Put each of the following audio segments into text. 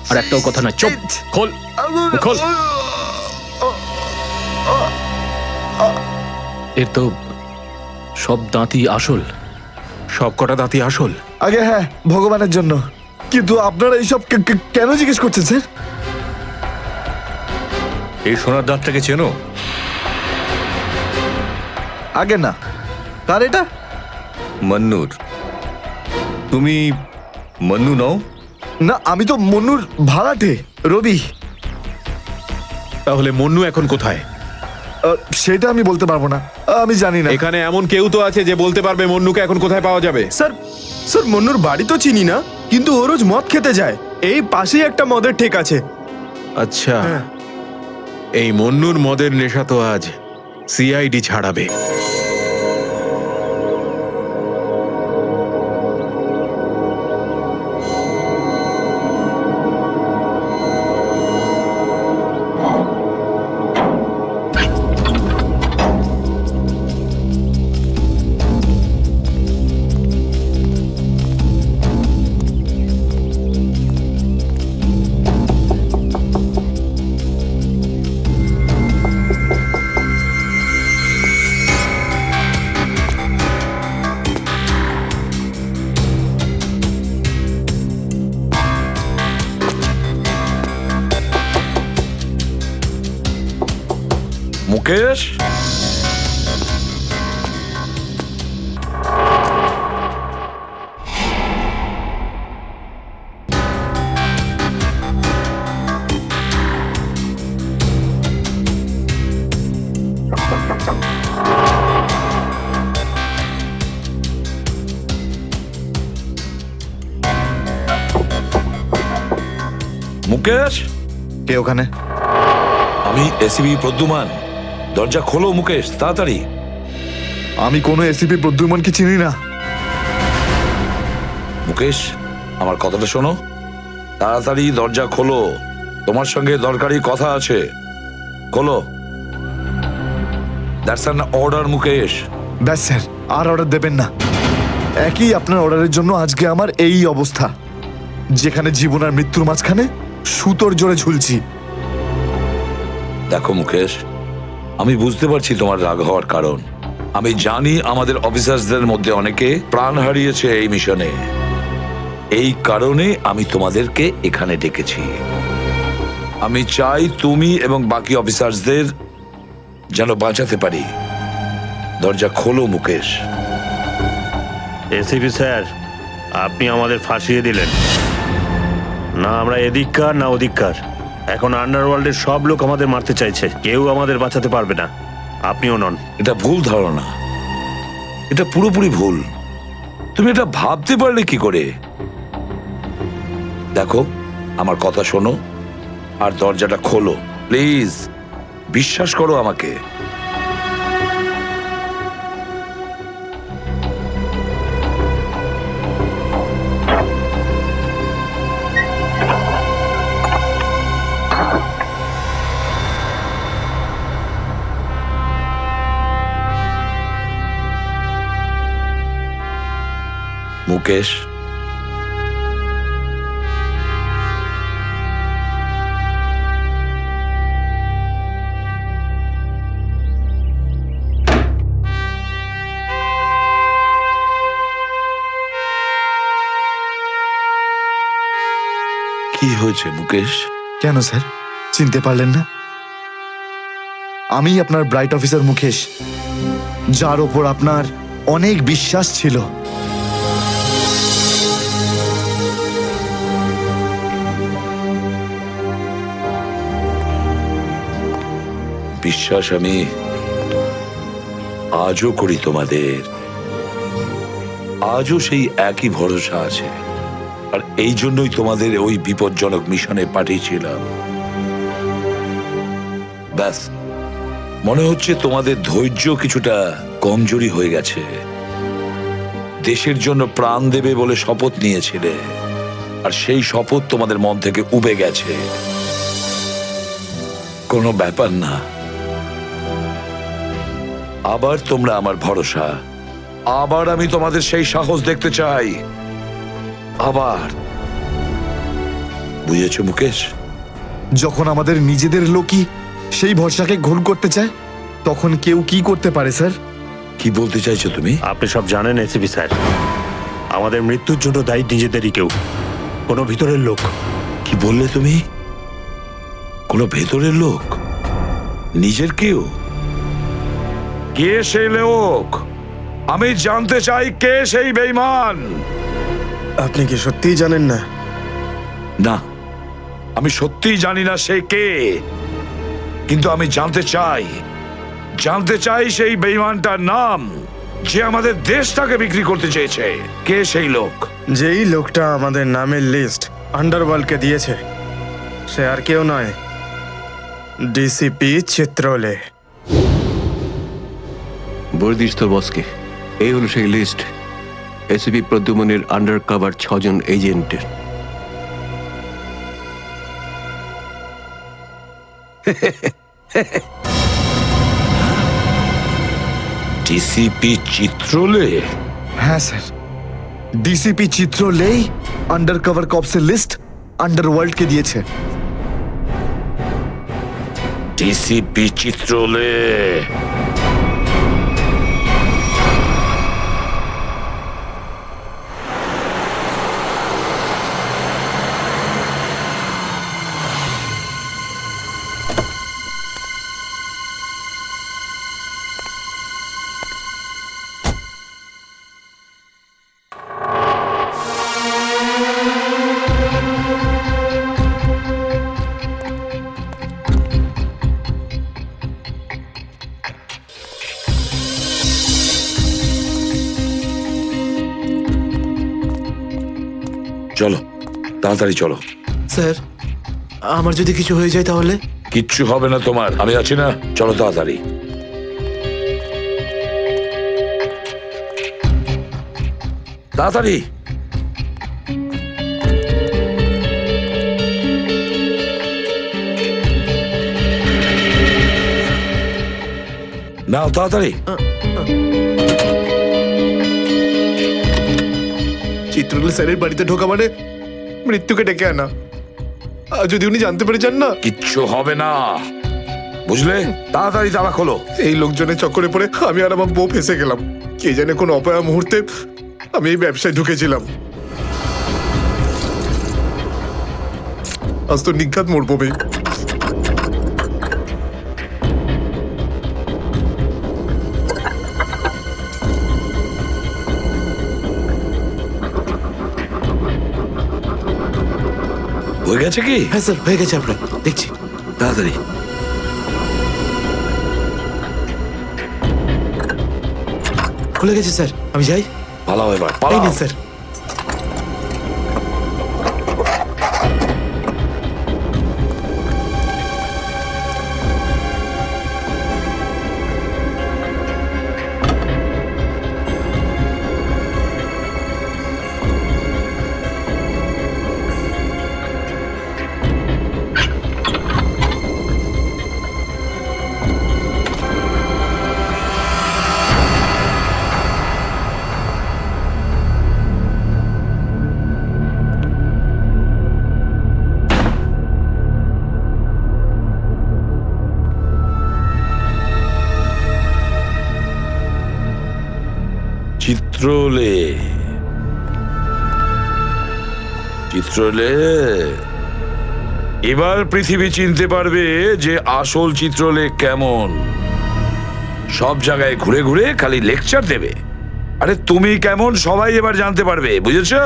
আর একটাও কথা না, চুপ। খোল, খোল। এর তো সব দাঁতই আসল। সব কটা দাঁতই আসল? আগে হ্যাঁ, ভগবানের জন্য। কিন্তু আপনারা এইসব কেন জিজ্ঞেস করছেন স্যার? এই সোনার দাঁতটাকে চেনো? আগে না। কার এটা? মন্নুর। তুমি মন্নু নও? না, আমি তো মন্নুর ভাড়াটে, রবি। তাহলে মন্নু এখন কোথায়? সেটা আমি বলতে পারবো না, আমি জানি না। এখানে এমন কেউ তো আছে যে বলতে পারবে মন্নুকে এখন কোথায় পাওয়া যাবে? স্যার মন্নুর বাড়ি তো চিনি না, কিন্তু ও রোজ মদ খেতে যায়। এই পাশেই একটা মদের ঠেক আছে। আচ্ছা, এই মন্নুর মদের নেশা তো আজ সিআইডি ছাড়াবে। মুকেশ, মুকেশ, কে ওখানে? আমি এসিবি প্রদ্যুমান। দরজা খোলো মুকেশ, তাড়াতাড়ি। আমি কোনো এসিপি প্রদ্যুমনকে চিনি না। মুকেশ, আমার কথাটা শোনো, তাড়াতাড়ি দরজা খোলো, তোমার সঙ্গে দরকারি কথা আছে। খোলো। That's an order Mukesh. ব্যাস স্যার, আর অর্ডার দেবেন না। একই আপনার অর্ডারের জন্য আজকে আমার এই অবস্থা, যেখানে জীবন আর মৃত্যুর মাঝখানে সুতোর জোরে ঝুলছি। দেখো মুকেশ, আমি বুঝতে পারছি তোমার রাগ হওয়ার কারণ। আমি জানি আমাদের অফিসারদের মধ্যে অনেকে প্রাণ হারিয়েছে এই মিশনে। এই কারণে আমি তোমাদেরকে এখানে ডেকেছি। আমি চাই তুমি এবং বাকি অফিসারদের যেন বাঁচাতে পারি। দরজা খোলো মুকেশ। এসিপি স্যার, আপনি আমাদের ফাঁসিয়ে দিলেন। না আমরা এদিককার না ওদিককার। এখন আন্ডারওয়ার্ল্ডের সব লোক আমাদের মারতে চাইছে, কেউ আমাদের বাঁচাতে পারবে না, আপনিও নন। এটা ভুল ধারণা, এটা পুরোপুরি ভুল। তুমি এটা ভাবতে পারলে কি করে? দেখো, আমার কথা শোনো আর দরজাটা খোলো প্লিজ। বিশ্বাস করো আমাকে। মুকেশ, কি হয়েছে মুকেশ? কেন স্যার, চিনতে পারলেন না? আমি আপনার ব্রাইট অফিসার মুকেশ, যার ওপর আপনার অনেক বিশ্বাস ছিল। বিশ্বাস আমি আজও করি তোমাদের। আজও সেই একই ভরসা আছে, আর এই জন্যই তোমাদের ওই বিপজ্জনক মিশনে পাঠিয়েছিলাম। ব্যাস, মনে হচ্ছে তোমাদের ধৈর্য কিছুটা কমজোরি হয়ে গেছে। দেশের জন্য প্রাণ দেবে বলে শপথ নিয়েছিলে, আর সেই শপথ তোমাদের মন থেকে উবে গেছে। কোনো ব্যাপার না, আবার তোমরা আমার ভরসা। আবার আমি তোমাদের সেই সাহস দেখতে চাই। আবার বুঝেছো মুকেশ? যখন আমাদের নিজেদের লোকই সেই ভরসাকে ঘোল করতে চায়, তখন কেউ কি করতে পারে স্যার? কি বলতে চাইছো তুমি? আপনি সব জানেন এসিপি স্যার, আমাদের মৃত্যুর জন্য দায়ী নিজেদেরই কেউ, কোনো ভিতরের লোক। কি বললে তুমি? কোনো ভেতরের লোক? নিজের কেউ? কে সেই লোক? আমি জানতে চাই কে সেই বেঈমান। আপনি কি সত্যিই জানেন না? না, আমি সত্যিই জানি না সে কে, কিন্তু আমি জানতে চাই সেই বেঈমানটার নাম, যে আমাদের দেশটাকে বিক্রি করতে চেয়েছে। কে সেই লোক? যেই লোকটা আমাদের নামের লিস্ট আন্ডারওয়ার্ল্ডকে দিয়েছে, সে আর কেউ নয়, ডিসিপি চিত্রলে। বলে দিস তোর বসকে, এই হলো সেই লিস্ট এসিপি প্রদ্যুমনের আন্ডার কভার 6 জন এজেন্টের। ডিসিপি চিত্রলে? হ্যাঁ স্যার, ডিসিপি চিত্রলেই আন্ডার কভার কপসের লিস্ট আন্ডারওয়ার্ল্ডকে দিয়েছে। ডিসিপি চিত্রলে? চলো, তাড়াতাড়ি চলো। স্যার, আমার যদি কিছু হয়ে যায় তাহলে? কিচ্ছু হবে না তোমার, আমি আছি না। চলো তাড়াতাড়ি। তাড়াতাড়ি। নাও তাড়াতাড়ি। চিত্রলে স্যারের বাড়িতে ঢোকা মানে মৃত্যুকে ডেকে আনা। আর যদি উনি জানতে পেরে যান না, কিচ্ছু হবে না, বুঝলে? তাড়াতাড়ি তালা খোলো। এই লোকজনের চক্করে পড়ে আমি আর আমার বউ ফেসে গেলাম। কে জানে কোন অপয়া মুহূর্তে আমি এই ব্যবসায় ঢুকেছিলাম। আজ তো নিঘাত মরবো ভাই। হয়ে গেছে কি? হ্যাঁ স্যার, হয়ে গেছে, আপনার দেখছি। তাড়াতাড়ি। খুলে গেছে স্যার, আমি যাই। পালাও এবার, এই পালাও। নিন স্যার। চিত্রলে, চিত্রলে, এবার পৃথিবী চিনতে পারবে যে আসল চিত্রলে কেমন। সব জায়গায় ঘুরে ঘুরে খালি লেকচার দেবে। আরে তুমি কেমন সবাই এবার জানতে পারবে, বুঝেছো?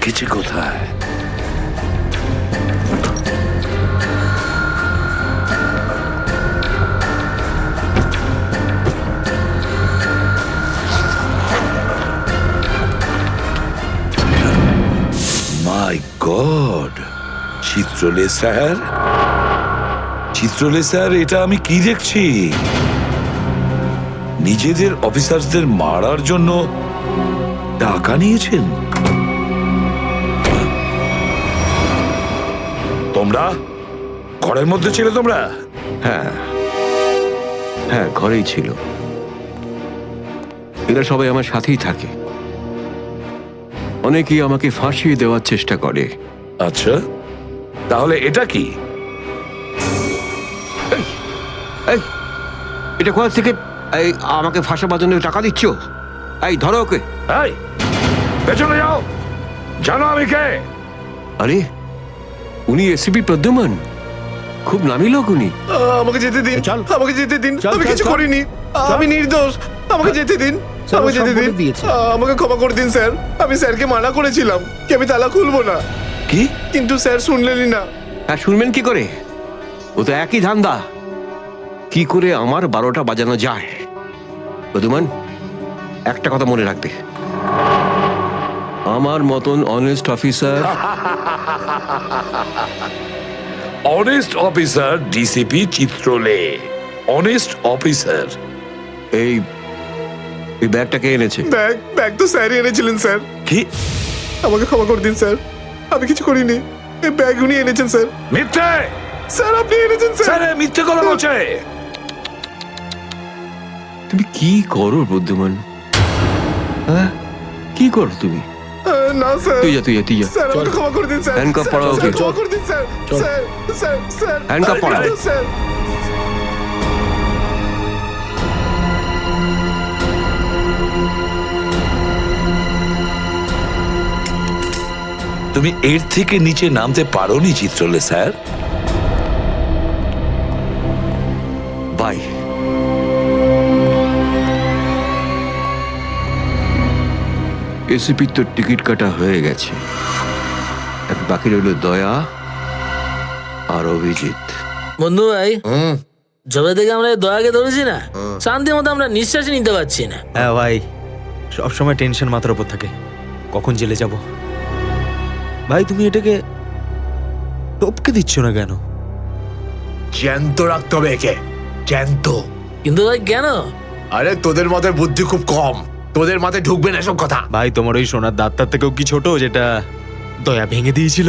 রেখেছে কোথায়? মাই গড, চিত্রলে স্যার, চিত্রলে স্যার, এটা আমি কি দেখছি? নিজেদের অফিসারদের মারার জন্য টাকা নিয়েছেন তোমরা? ঘরের মধ্যে ছিলে তোমরা? হ্যাঁ হ্যাঁ, ঘরেই ছিল। এরা সবাই আমার সাথেই থাকে। অনেকেই আমাকে ফাঁসিয়ে দেওয়ার চেষ্টা করে। আচ্ছা, তাহলে এটা কি? এই, এটা কোথা থেকে এই আমাকে ফাঁসাবার জন্য টাকা দিচ্ছ? এই ধরো ওকে। এই, পেছনে যাও, জানো আমি কে? আরে, উনি এসিপি প্রদ্যুমান, খুব নামি লোক উনি। আমাকে যেতে দিন, আমাকে যেতে দিন, আমি কিছু করিনি, আমি নির্দোষ, আমাকে যেতে দিন, আমাকে যেতে দিন, আমাকে ক্ষমা করে দিন স্যার। আমি স্যারকে মানা করেছিলাম কি আমি তালা খুলবো না, কি? কিন্তু স্যার শুনলেনই না। হ্যাঁ, শুনবেন কি করে? ও তো একই ধান্দা। কি করে আমার 12টা বাজানো যায়? প্রদ্যুমান, একটা কথা মনে রাখবে, আমার মতন honest officer, honest officer DCP Chitrole, honest officer. এই এই ব্যাগটাকে এনেছে। ব্যাগ তো স্যারই এনেছিলেন স্যার। কি? আমাকে ক্ষমা করে দিন স্যার, আমি কিছু করিনি, এই ব্যাগ উনি এনেছেন স্যার। মিথ্যে! স্যার আপনি এনেছেন স্যার। স্যার, মিথ্যে কথা বলছে। তুমি কি করো প্রদ্যুমান? হ্যাঁ, কি করো তুমি? না স্যার, তুই যা, তুই যা, তুই যা। স্যার আমাকে ক্ষমা করে দিন স্যার। হ্যান্ডকাফ স্যার, পরাও স্যার, ওকে। ক্ষমা করে দিন sir. Sir, sir, sir, handcuff আমি পরাও। নির্দোষ, স্যার। তুমি এর থেকে নিচে নামতে পারোনি চিত্রলে স্যার। বাই। এসিপির তো টিকিট কাটা হয়ে গেছে, এখন বাকি রইল দয়া আর অভিজিৎ। বন্ধু ভাই, যবে থেকে আমরা এই দয়াকে ধরেছি না, শান্তি মতো আমরা নিঃশ্বাসই নিতে পারছি না। হ্যাঁ ভাই, সব সময় টেনশন মাথার উপর থাকে, কখন জেলে যাব। ভাই তুমি এটাকে টপকে দিচ্ছ না কেন? জ্যান্ত রাখতে হবে একে, জ্যান্ত। কিন্তু ভাই কেন? আরে তোদের মাথায় বুদ্ধি খুব কম, তোদের মাথায় ঢুকবে না এসব কথা। ভাই তোমার ওই সোনার দাঁতটার থেকেও কি ছোট যেটা দয়া ভেঙে দিয়েছিল?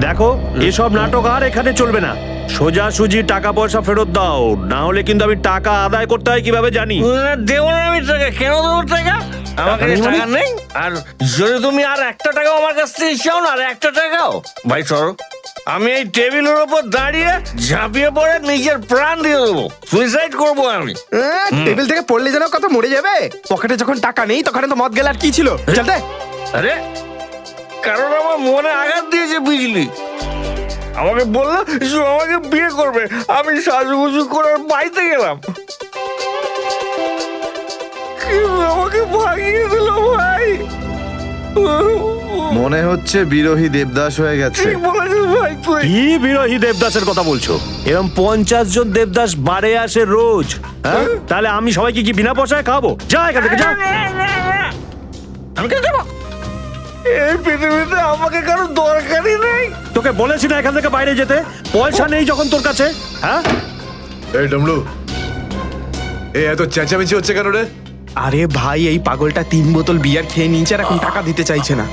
দেখো এসব নাটক আর এখানে চলবে না। সোজাসুজি টাকা পয়সা ফেরত দাও, না হলে কিন্তু আমি টাকা আদায় করতে হয় কিভাবে জানি। দেবো না আমি টাকা, কেন দেবো টাকা? আমার কাছে টাকা নেই। আর যদি তুমি আর একটা টাকাও আমার কাছ থেকে চাও না, আর একটা টাকাও, ভাই সরো, আমি এই টেবিলের ওপর দাঁড়িয়ে ঝাঁপিয়ে পড়ে নিজের প্রাণ দিয়ে দেবো, সুইসাইড করবো আমি। টেবিল থেকে পড়লে যেন কত মরে যাবে। পকেটে যখন টাকা নেই তখন তো মদ গেলে আর কি ছিল। চলতে আরে কারণ আমার মনে আঘাত দিয়েছে বিজলি। আমাকে বললো আমাকে বিয়ে করবে, আমি সাজুগুজু করে বাড়িতে গেলাম, আমাকে ভাগিয়ে দিল ভাই। মনে হচ্ছে বিরোহী দেবদাস হয়ে গেছে। ঠিক বলেছিস ভাই তুই। কি বিরোহী দেবদাসের কথা বলছো? এরকম 50 জন দেবদাস বাড়ে আসে রোজ, হ্যাঁ? তাহলে আমি সবাইকে কি বিনা পয়সায় খাবো? যা এখান থেকে যা। আমি কেন যাবো? এই পৃথিবীতে আমাকে কারো দরকারই নেই। তোকে বলেছি না এখান থেকে বাইরে যেতে? পয়সা নেই যখন তোর কাছে, হ্যাঁ? এই ডমরু, এই এত চেঁচামেচি হচ্ছে কেন রে? আরে ভাই, এই পাগলটা 3 বোতল বিয়ার খেয়ে নিয়েছে আর এখন টাকা দিতে চাইছে না।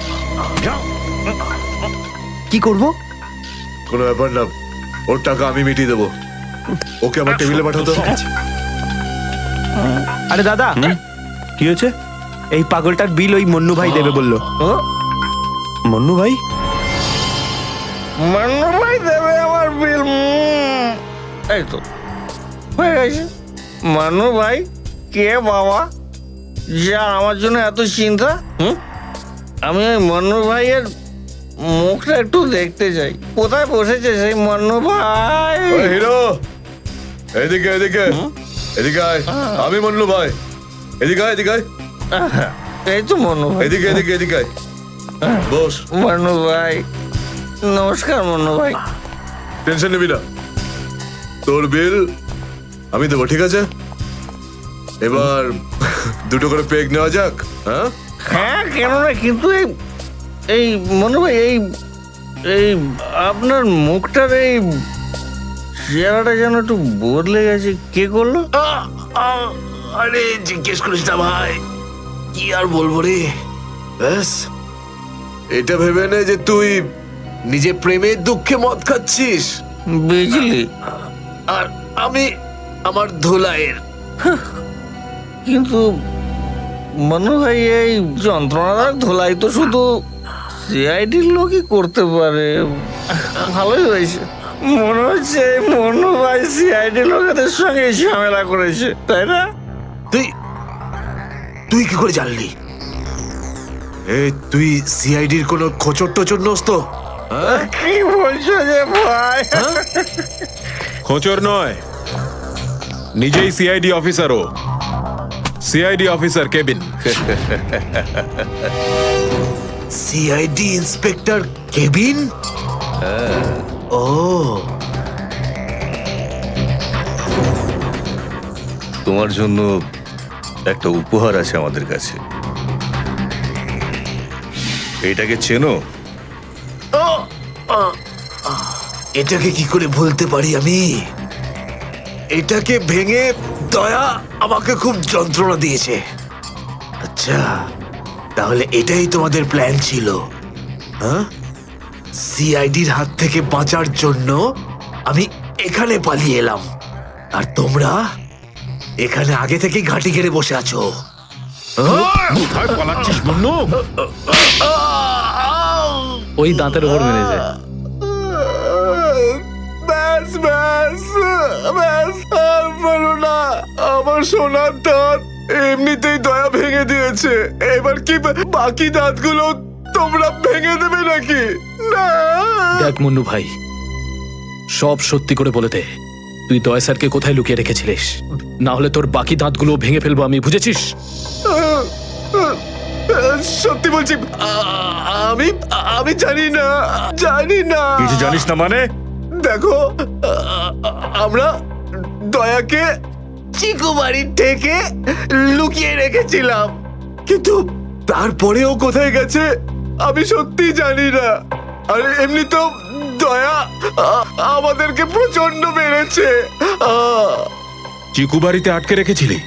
কি করব? কোনো ব্যাপার না, ওর টাকা আমি মিটিয়ে দেবো। ওকে আমার টেবিলে পাঠাতো। আরে দাদা, কি হয়েছে? এই পাগলটার বিল ওই মন্নু ভাই দেবে বললো। মন্নু ভাই? মান্নু ভাই দেবে আমার বিল? এই তো হয়ে গেছে। মান্নু ভাই কে বাবা, যা আমার জন্য এত চিন্তা? আমি ওই মান্নু ভাইয়ের মুখটা একটু দেখতে চাই। কোথায় বসেছে সেই মান্নু ভাই? ওই হিরো, এদিকে এদিকে এদিকে আয়। আমি মন্নু ভাই, এদিকে আয়, এদিকে আয়। এই তো মান্নু ভাই, এদিকে এদিকে এদিকে আয়। বস। মান্নু ভাই নমস্কার। মান্নু ভাই টেনশন নিবি না, তোর বিল আমি দেবো, ঠিক আছে? এবার দুটো করে পেগ নেওয়া যাক। হ্যাঁ হ্যাঁ, কেন না, কিন্তু এই মনে ভাই এই আপনার মুখটার এই চেহারাটা যেন একটু বদলে গেছে। কে করলো? আরে জিজ্ঞেস করিস না ভাই, কি আর বলবো রে। ব্যাস, এটা ভেবে নে যে তুই নিজে প্রেমের দুঃখে মদ খাচ্ছিস, বিজলি, আর আমি আমার ধুলাইয়ের। কিন্তু মনে হয় এই যন্ত্রণাদায়ক ধোলাই তো শুধু সিআইডির লোকই করতে পারে। ভালোই হয়েছে, মনে হচ্ছে মনু ভাই সিআইডি লোকেদের সঙ্গে ঝামেলা করেছে, তাই না? তুই কি করে জানলি? তুই সিআইডির কোনো খোঁচর টোচর নোস তো? কি বলছো যে ভাই? খোঁচর নয়, নিজেই সিআইডি অফিসারও। CID officer cabin. CID inspector cabin? ও, তোমার জন্য একটা উপহার আছে আমাদের কাছে। এটাকে চেনো? এটাকে কি করে ভুলতে পারি আমি? এটাকে ভেঙে দয়া আমাকে খুব যন্ত্রণা দিয়েছে। আচ্ছা, তাহলে এটাই তোমাদের প্ল্যান ছিল, হ্যাঁ? সিআইডির হাত থেকে বাঁচার জন্য আমি এখানে পালিয়ে এলাম, আর তোমরা এখানে আগে থেকে ঘাঁটি ঘেরে বসে আছো। কোথায় পালাচ্ছিস মন্নু? ওই দাঁতের ওপর মেরেছে। ব্যাস ব্যাস ব্যাস, আর বলো না। আমার সোনার দাঁত এমনিতেই দয়া ভেঙে দিয়েছে, এবার কি বাকি দাঁতগুলো তোমরা ভেঙে দেবে নাকি? না। দেখ মুন্নু ভাই, সব সত্যি করে বলে দে, তুই দয়া স্যারকে কোথায় লুকিয়ে রেখেছিলিস? না হলে তোর বাকি দাঁতগুলো ভেঙে ফেলবো আমি, বুঝেছিস? সত্যি বলছি, আমি আমি জানি না, জানি না। কিছু জানিস না মানে? দেখো, আমরা দয়াকে চিকু বাড়ির থেকে লুকিয়ে রেখেছিলাম, কিন্তু তারপরেও কোথায় গেছে আমি সত্যি জানি না। আর এমনি তো দয়া আমাদেরকে প্রচন্ড মেরেছে। চিকু বাড়িতে আটকে রেখেছিলি?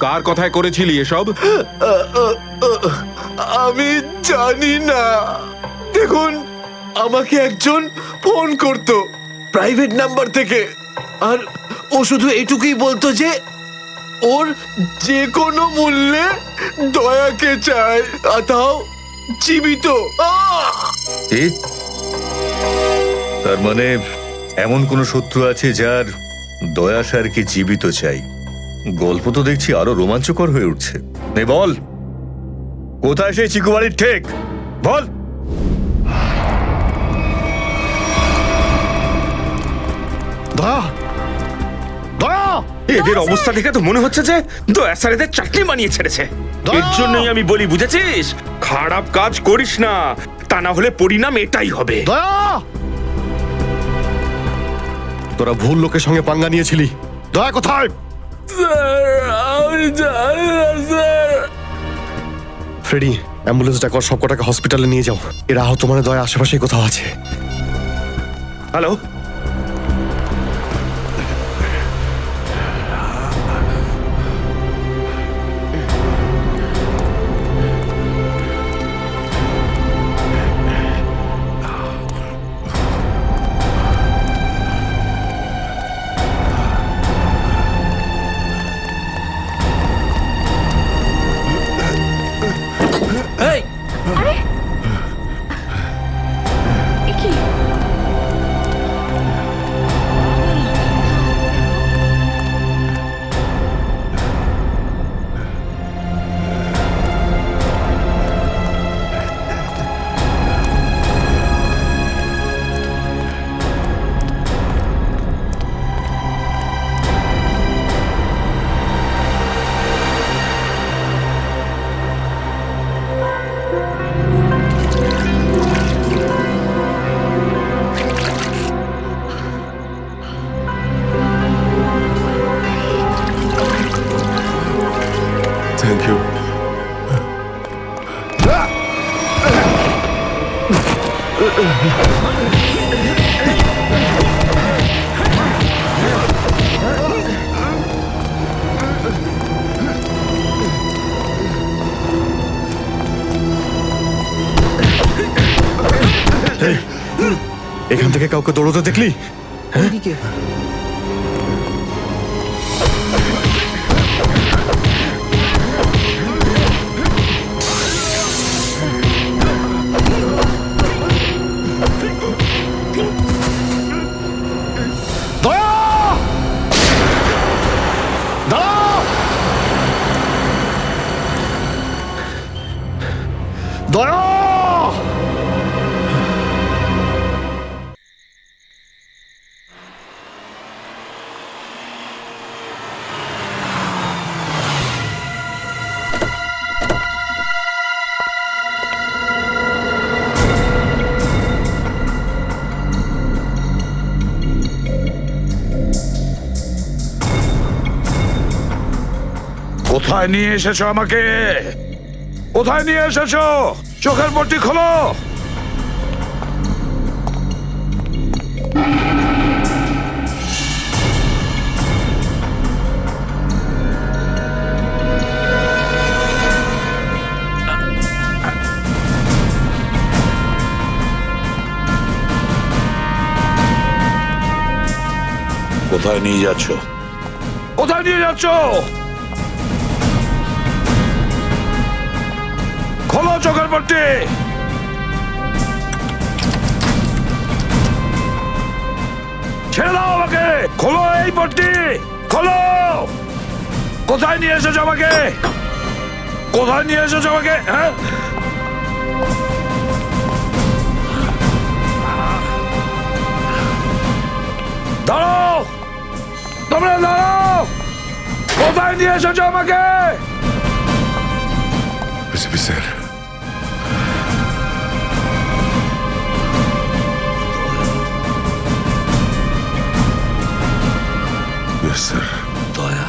কার কথায় করেছিলি এসব? আমি জানি না। দেখুন, আমাকে একজন ফোন করতো প্রাইভেট নাম্বার থেকে, আর ও শুধু এইটুকুই বলতো যে ওর যে কোনো মূল্যে দয়াকে চায়, আর তাও জীবিত। এ? তার মানে এমন কোন শত্রু আছে যার দয়া স্যারকে জীবিত চাই? গল্প তো দেখছি আরো রোমাঞ্চকর হয়ে উঠছে। নে বল, কোথায় সেই চিকু বাড়ির ঠেক? বল। দয়া, দয়া! এদের অবস্থা দেখে তো মনে হচ্ছে যে দয়া স্যার এদের চাটনি বানিয়ে ছেড়েছে। এর জন্যই আমি বলি, বুঝেছিস, খারাপ কাজ করিস না, তা না হলে পরিণাম এটাই হবে। দয়া! তোরা ভুল লোকের সঙ্গে পাঙ্গা নিয়েছিলি। দয়া কোথায়? আমি জানি না স্যার। ফ্রেডি, অ্যাম্বুলেন্স ডাকো, সব কটাকে হসপিটালে নিয়ে যাও। এরা আহত মানে দয়া আশেপাশে কোথাও আছে। হ্যালো, এই, থ্যাংক ইউ। এখান থেকে কাউকে দৌড়তে দেখলি? দয়া! কোথায় নিয়ে এসেছো আমাকে? কোথায় নিয়ে এসেছো? চোখের পট্টি খোলো। কোথায় নিয়ে যাচ্ছ? কোথায় নিয়ে যাচ্ছ? খোলো চোখের পট্টি। ছেড়ে দাও আমাকে, খোলো এই পট্টি, খোলো। কোথায় নিয়ে এসেছো আমাকে, কোথায় নিয়ে এসেছো আমাকে? হ্যাঁ, দাঁড়াও, তোমরা দাঁড়াও, কোথায় নিয়ে এসেছো আমাকে? স্যার, স্যার, দয়া,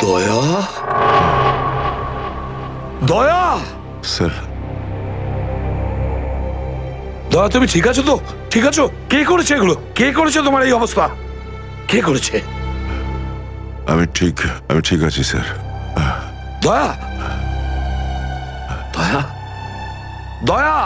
দয়া, দয়া, স্যার, দয়া, তুমি ঠিক আছো তো? ঠিক আছো? কে করেছে এগুলো? কে করেছে তোমার এই অবস্থা? কে করেছে? আমি ঠিক আছি স্যার। দয়া, দয়া, দয়া,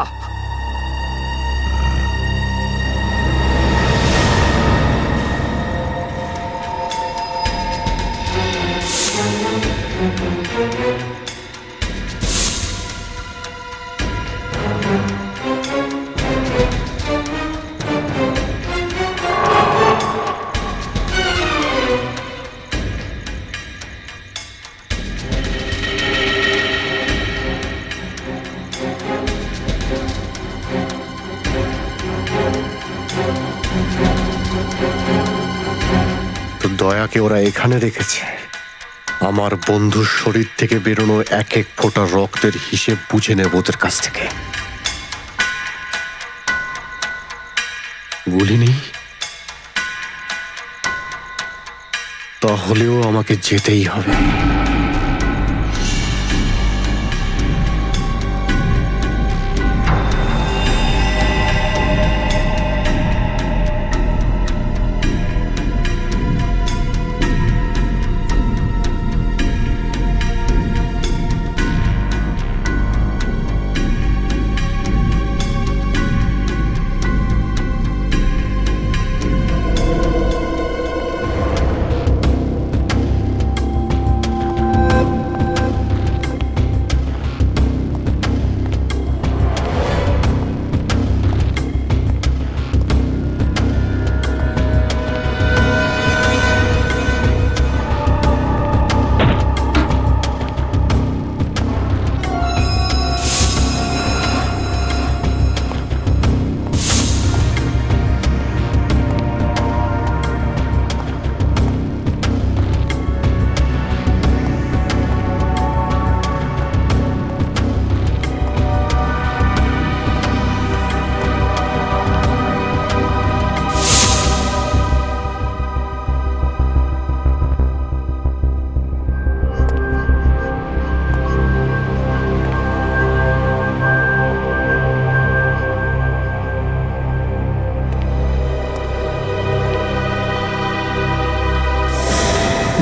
তো দয়াকে ওরা এখানে রেখেছে আমার বন্ধুর শরীর থেকে বেরোনো এক এক ফোঁটা রক্তের হিসেব বুঝে নেব ওদের কাছ থেকে। গুলি নেই, তাহলেও আমাকে যেতেই হবে।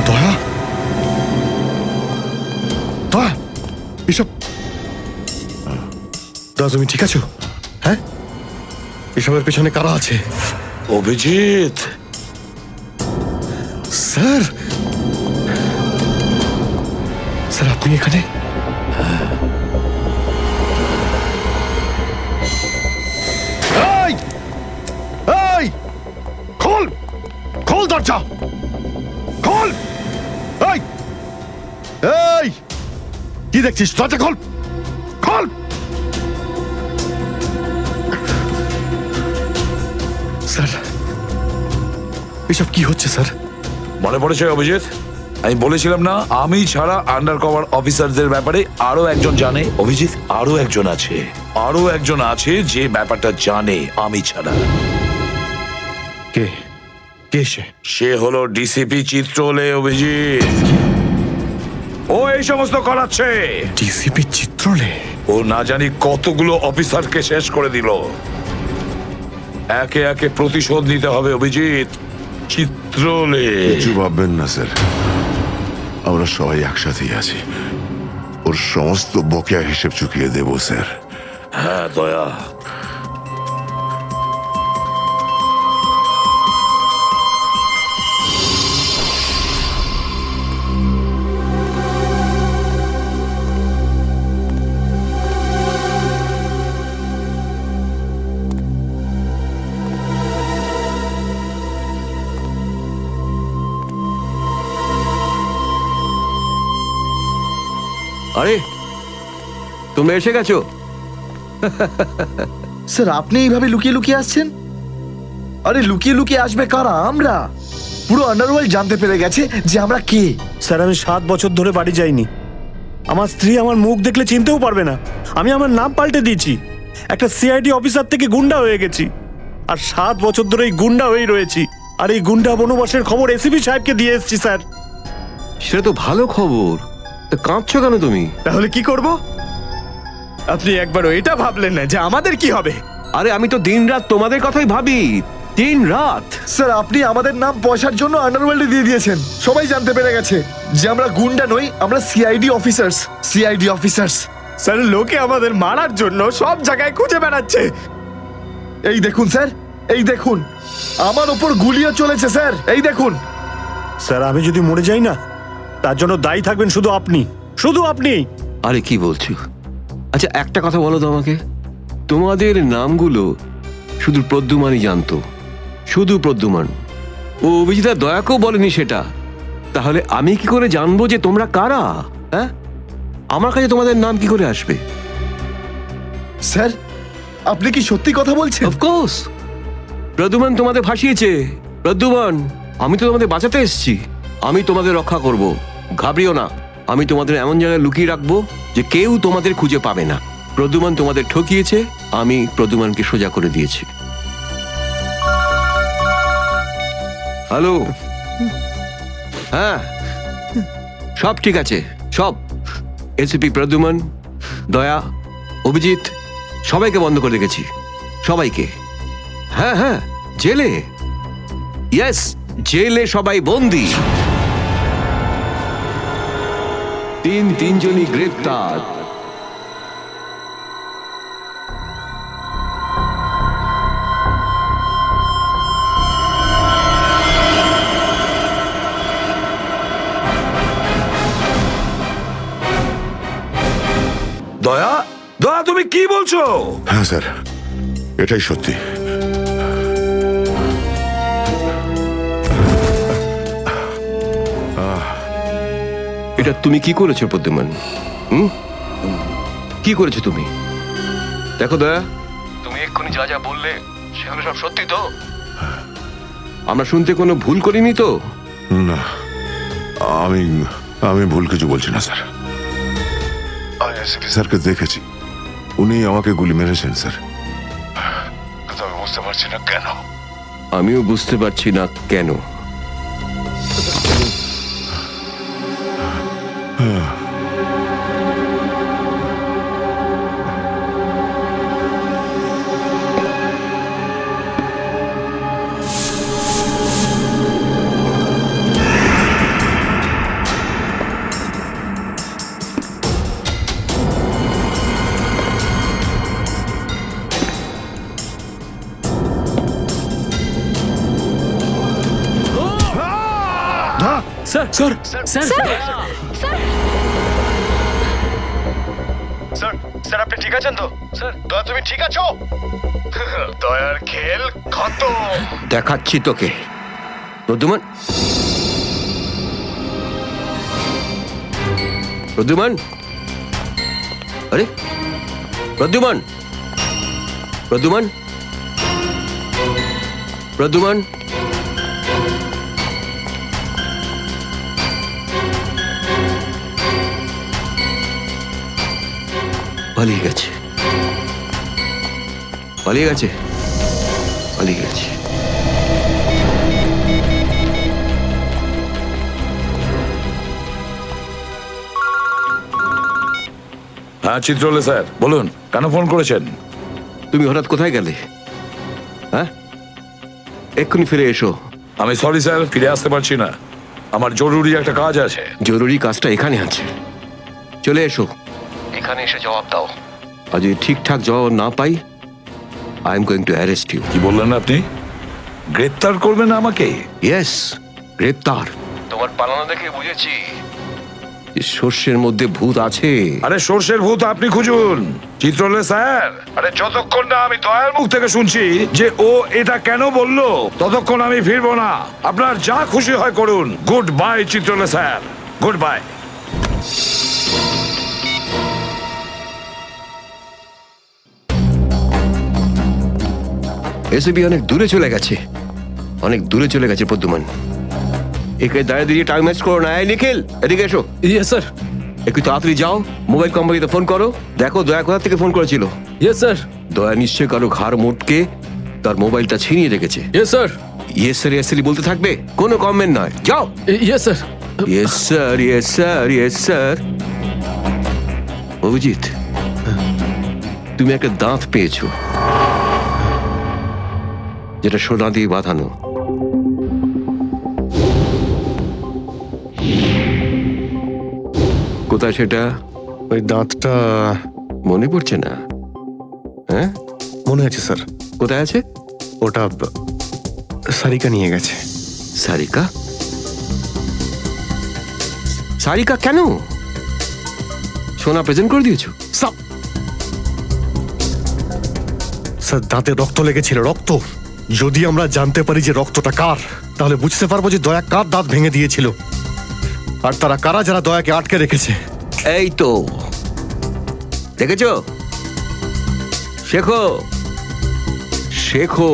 দয়া, দয়া, এসব দয়া, তুমি ঠিক আছো? হ্যাঁ, এসবের পেছনে কারা আছে? অভিজিৎ, স্যার, স্যার আপনি এখানে? এই, এই, খোল, খোল দরজা, খোল। এই, এই, কি দেখছিস? দরজা খোল, খোল। স্যার, এসব কি হচ্ছে স্যার? মনে পড়েছে অভিজিৎ? আমি বলেছিলাম না, আমি ছাড়া আন্ডার কভার অফিসারদের ব্যাপারে আরো একজন জানে। অভিজিৎ, আরো একজন আছে, আরো একজন আছে যে ব্যাপারটা জানে আমি ছাড়া। কে? কে সে? সে হলো ডিসিপি চিত্রলে। অভিজিৎ, ও এই সমস্ত করাচ্ছে। ডিসিপি চিত্রলে? ও না জানি কতগুলো অফিসারকে শেষ করে দিল। একে একে প্রতিশোধ নিতে হবে অভিজিৎ। চিত্রলে, কিছু ভাববেন না স্যার, আমরা সবাই একসাথেই আছি। ওর সমস্ত বকেয়া হিসেব চুকিয়ে দেব স্যার। হ্যাঁ দয়া, আরে তোমরা এসে গেছো? স্যার আপনি এইভাবে লুকিয়ে লুকিয়ে আসছেন? আরে লুকিয়ে লুকিয়ে আসবে কারা? আমরা। পুরো আন্ডারওয়ার্ল্ড জানতে পেরে গেছে যে আমরা কে। স্যার আমি 7 বছর ধরে বাড়ি যাইনি। আমার স্ত্রী আমার মুখ দেখলে চিনতেও পারবে না। আমি আমার নাম পাল্টে দিয়েছি, একটা সিআইডি অফিসার থেকে গুন্ডা হয়ে গেছি। আর 7 বছর ধরে এই গুন্ডা হয়েই রয়েছি। আর এই গুন্ডা বনবাসের খবর এসিপি সাহেবকে দিয়ে এসেছি স্যার। সেটা তো ভালো খবর, তা কাঁদছো কেন তুমি? তাহলে কি করব? আপনি একবারও এটা ভাবলেন না যে আমাদের কি হবে? আরে আমি তো দিনরাত তোমাদের কথাই ভাবি, দিনরাত। স্যার আপনি আমাদের নাম পয়সার জন্য আন্ডারওয়ার্ল্ডে দিয়ে দিয়েছেন। সবাই জানতে পেরে গেছে যে আমরা গুন্ডা নই, আমরা CID officers. CID officers. Sir লোকে আমাদের মারার জন্য সব জায়গায় খুঁজে বেড়াচ্ছে। এই দেখুন স্যার, এই দেখুন, আমার ওপর গুলিও চলেছে স্যার, এই দেখুন। স্যার আমি যদি মরে যাই না, তার জন্য দায়ী থাকবেন শুধু আপনি, শুধু আপনি। আরে কি বলছো? আচ্ছা একটা কথা বলো তো আমাকে, তোমাদের নামগুলো শুধু প্রদ্যুমানই জানতো, শুধু প্রদ্যুমান। ও অভিজিৎ দয়াকেও বলেনি সেটা। তাহলে আমি কি করে জানবো যে তোমরা কারা? হ্যাঁ, আমার কাছে তোমাদের নাম কি করে আসবে? স্যার আপনি কি সত্যি কথা বলছেন? অফকোর্স, প্রদ্যুমান তোমাদের ভাসিয়েছে। প্রদ্যুমান, আমি তো তোমাদের বাঁচাতে এসেছি, আমি তোমাদের রক্ষা করব, ঘাবড়িও না। আমি তোমাদের এমন জায়গায় লুকিয়ে রাখবো যে কেউ তোমাদের খুঁজে পাবে না। প্রদ্যুমান তোমাদের ঠকিয়েছে, আমি প্রদ্যুমানকে সোজা করে দিয়েছি। হ্যালো, হ্যাঁ সব ঠিক আছে, সব। এসিপি প্রদ্যুমান, দয়া, অভিজিৎ সবাইকে বন্ধ করে রেখেছি, সবাইকে। হ্যাঁ হ্যাঁ, জেলে, ইয়েস জেলে সবাই বন্দি। তিনজনই গ্রেপ্তার। দয়া, দয়া তুমি কি বলছো? হ্যাঁ স্যার, এটাই সত্যি। এটা তুমি কি করেছো প্রদ্যুমান? কি করেছো তুমি? দেখো দয়া, তুমি এক্ষুনি যা যা বললে সেগুলো সব সত্যি তো? আমরা শুনতে কোনো ভুল করিনি তো? না, আমি আমি ভুল কিছু বলছি না স্যার। আমি এসিপি স্যারকে দেখেছি, উনি আমাকে গুলি মেরেছেন স্যার। কিন্তু আমি বুঝতে পারছি না কেন। আমিও বুঝতে পারছি না কেন। Sir sir sir sir, sir আপনি ঠিক আছেন তো? স্যার দয়া তুমি ঠিক আছো? দয়ার খেল খতম। দেখাচ্ছি তোকে প্রদ্যুমান। প্রদ্যুমান, আরে প্রদ্যুমান, প্রদ্যুমান, প্রদ্যুমান, পালিয়ে গেছে, পালিয়ে গেছে, পালিয়ে গেছে। হ্যাঁ চিত্রলে স্যার, বলুন কেন ফোন করেছেন? তুমি হঠাৎ কোথায় গেলে? হ্যাঁ, এক্ষুনি ফিরে এসো। আমি সরি স্যার, ফিরে আসতে পারছি না, আমার জরুরি একটা কাজ আছে। জরুরি কাজটা এখানে আছে, চলে এসো। এখানে এসে জবাব দাও। আর যদি ঠিকঠাক জবাব না পাই, I am going to arrest you. কি বললেন আপনি? গ্রেপ্তার করবেন আমাকে? ইয়েস, গ্রেপ্তার। তোমার পালানো দেখে বুঝেছি সর্ষের মধ্যে ভূত আছে। আরে সর্ষের ভূত আপনি খুঁজুন চিত্রলে স্যার। আরে যতক্ষণ না আমি দয়ার মুখ থেকে শুনছি যে ও এটা কেন বললো, ততক্ষণ আমি ফিরবো না। আপনার যা খুশি হয় করুন। Goodbye Chitrole sir, goodbye. ACP অনেক দূরে চলে গেছে, অনেক দূরে চলে গেছে প্রদ্যুমান। একে দাঁড়িয়ে দিয়ে টাইম ওয়েস্ট করো না। এই নিখিল, এদিকে এসো। Yes sir. একটু তাড়াতাড়ি যাও, মোবাইল কোম্পানিতে ফোন করো, দেখো দয়া কোথা থেকে ফোন করেছিল। Yes sir. দয়া নিশ্চয় কারো ঘাড় মোটকে তার মোবাইলটা ছিনিয়ে রেখেছে। Yes sir. Yes sir yes sir বলতে থাকবে, কোনো কমেন্ট নয়। যাও। Yes sir. Yes sir yes sir yes sir. Abhijit, তুমি একটা দাঁত পেয়েছো, যেটা সোনা দিয়ে বাঁধানো। কোথায় সেটা? ওই দাঁতটা মনে পড়ছে না? হ্যাঁ, মনে আছে স্যার। কোথায় আছে? ওটা সারিকা নিয়ে গেছে। সারিকা? সারিকা কেন? সোনা প্রেজেন্ট করে দিয়েছো? স্যার, দাঁতে রক্ত লেগেছিল, রক্ত। যদি আমরা জানতে পারি যে রক্তটা কার, তাহলে বুঝতে পারবো যে দয়া কার দাঁত ভেঙে দিয়েছিল, আর তারা কারা যারা দয়াকে আটকে রেখেছে। এই তো দেখেছো, শেখো শেখো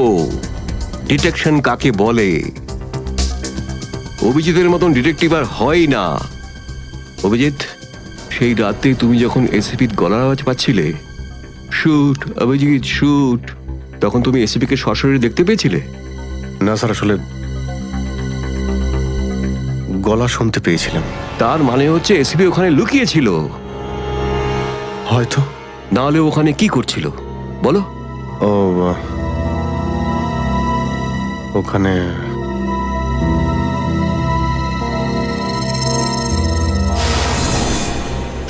ডিটেকশন কাকে বলে। অভিজিতের মতন ডিটেকটিভ আর হয় না। অভিজিৎ, সেই রাতে তুমি যখন এসিপির গলার আওয়াজ পাচ্ছিলে, শুট অভিজিৎ শুট, তখন তুমি এসিপিকে সরাসরি দেখতে পেয়েছিলে? না স্যার, আসলে গলা শুনতে পেয়েছিলাম। তার মানে হচ্ছে এসিপি ওখানে লুকিয়েছিল। হয়তো। না হলে ওখানে কি করছিল বলো? ও, ওখানে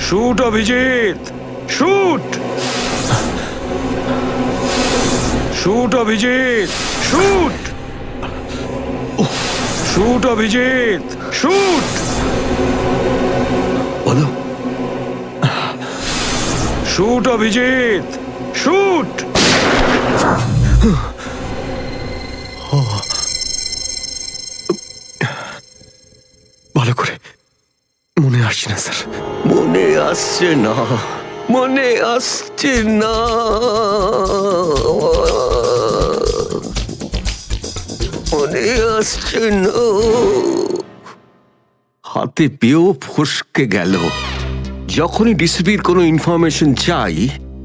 shoot Abhijeet, shoot shoot Abhijeet, shoot shoot Abhijeet, shoot বলো। Shoot Abhijeet, shoot. ভালো করে মনে আসছে না স্যার। মনে আসছে না, মনে আসছে না। মনে আসছে না। হাতে পেয়েও ফসকে গেল। যখনই ডিসিপির কোনো ইনফরমেশন চাই,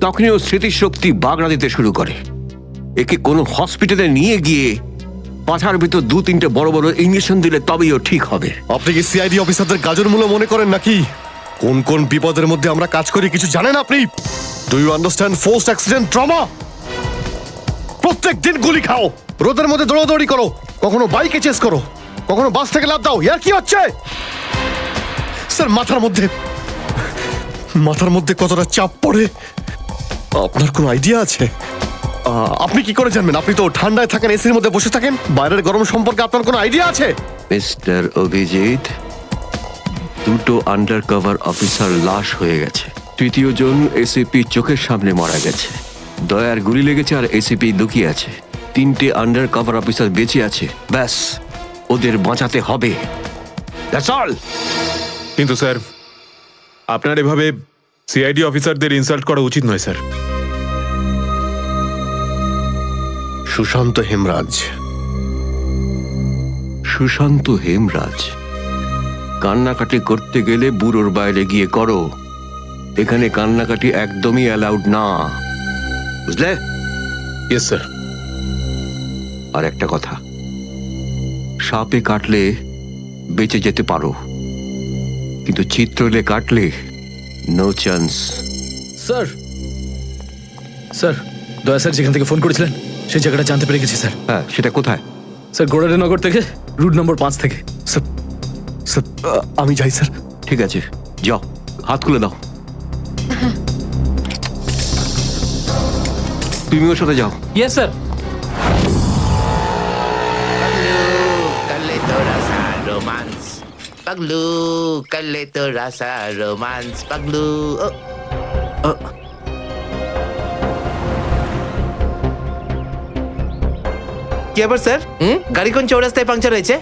তখনই ও স্মৃতিশক্তি বাগড়া দিতে শুরু করে। একে কোনো হসপিটালে নিয়ে গিয়ে পাছার ভিতর 2-3টে বড় বড় ইঞ্জেকশন দিলে তবেই ও ঠিক হবে। আপনি কি সিআইডি অফিসারদের গাজর মূল্য মনে করেন নাকি? কোন কোন বিপদের মধ্যে আমরা কাজ করি কিছু জানেন আপনি? Do you understand forced accident trauma? প্রত্যেক দিন গুলি খাও, রোদের মধ্যে দৌড়াদৌড়ি করো, কখনো বাইকে চেস করো, কখনো বাস থেকে লাফ দাও। ইয়ার কি হচ্ছে স্যার? মাথার মধ্যে কতটা চাপ পড়ে আপনার কোনো আইডিয়া আছে? আপনি কি করে জানবেন? আপনি তো ঠান্ডায় থাকেন, এসির মধ্যে বসে থাকেন, বাইরের গরম সম্পর্কে আপনার কোনো আইডিয়া আছে? মিস্টার অভিজিৎ, 2টো আন্ডার কভার অফিসার লাশ হয়ে গেছে, 3য় জন এসিপি চোখের সামনে মারা গেছে, দয়ার গুলি লেগেছে আর এসিপি লুকিয়ে আছে, 3টে আন্ডার কভার অফিসার বেঁচে আছে। ব্যাস, ওদের বাঁচাতে হবে। That's all. কিন্তু স্যার, আপনার এভাবে সিআইডি অফিসারদের ইনসাল্ট করা উচিত নয় স্যার। সুশান্ত হেমরাজ। সুশান্ত হেমরাজ? কান্নাকাটি করতে গেলে বুড়োর বাইরে গিয়ে করো, এখানে কান্নাকাটি একদমই অ্যালাউড না, বুঝলে? Yes sir. আর একটা কথা, সাপে কাটলে বেঁচে যেতে পারো, কিন্তু চিত্রলে কাটলে নো চান্স। স্যার, স্যার, দয়া স্যার যেখান থেকে ফোন করেছিলেন সেই জায়গাটা জানতে পেরে গেছি স্যার। হ্যাঁ, সেটা কোথায়? স্যার, গোড়ারেনগর থেকে, রুট নম্বর 5 থেকে। স্যার, আমি যাই স্যার। ঠিক আছে, যাও, হাত খুলে দাও। তুমি ওর সাথে যাও। Yes sir. Paglu, kalito rasa romance. Paglu. কি ব্যাপার স্যার? গাড়ি কোন চৌরাস্তায় পাংচার হয়েছে?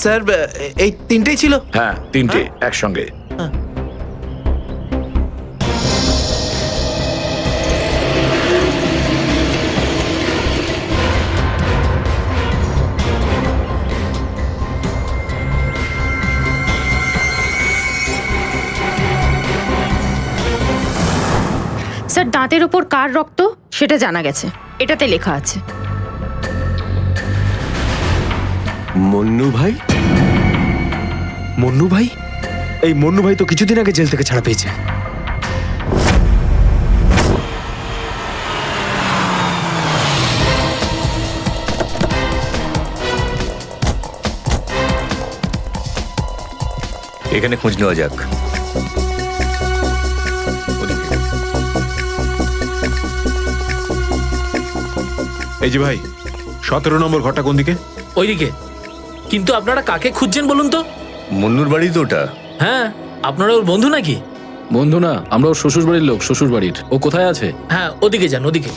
স্যার এই তিনটেই ছিল। হ্যাঁ, তিনটে একসঙ্গে। স্যার, দাঁতের ওপর কার রক্ত সেটা জানা গেছে, এটাতে লেখা আছে। মন্নু ভাই? মন্নু ভাই? এই মন্নু ভাই তো কিছুদিন আগে জেল থেকে ছাড়া পেয়েছে। এখানে খোঁজ নেওয়া যাক। এই যে ভাই, 17 নম্বর ঘরটা কোন দিকে? ওইদিকে। কিন্তু আপনারা কাকে খুঁজছেন বলুন তো? মন্নুর বাড়ি তো ওটা। হ্যাঁ, আপনারা ওর বন্ধু নাকি? বন্ধু না, আমরা ওর শ্বশুর বাড়ির লোক। শ্বশুর বাড়ির। ও কোথায় আছে? হ্যাঁ, ওদিকে যান, ওদিকে।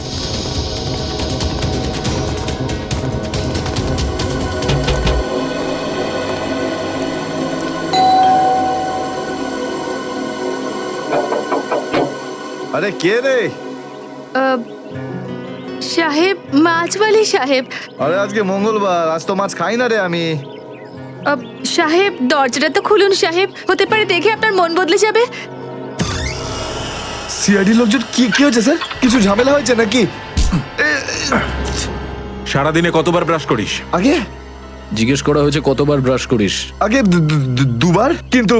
আরে কে রে? সাহেব, মাছওয়ালি সাহেব। আরে আজকে মঙ্গলবার, আজ তো মাছ খাই না রে আমি। সাহেব, দরজাটা তো খুলুন সাহেব, হতে পারে দেখে আপনার মন বদলে যাবে। সিআইডি লোকজন কি কি হয়েছে স্যার? কিছু ঝামেলা হয়েছে নাকি? সারাদিনে কতবার ব্রাশ করিস? আগে জিজ্ঞেস করা হয়েছে কতবার ব্রাশ করিস। আগে দুবার। কিন্তু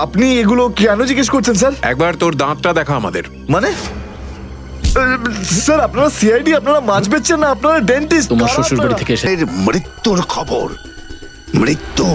আপনি এগুলো কেন জিজ্ঞেস করছেন স্যার? একবার তোর দাঁতটা দেখা আমাদের। মানে স্যার, আপনারা সিআইডি, আপনারা মাছ বেচছেন না, আপনারা ডেন্টিস্ট। তোমার শ্বশুর বাড়ি থেকে এসে মৃত্যুর খবর। মৃত্যু।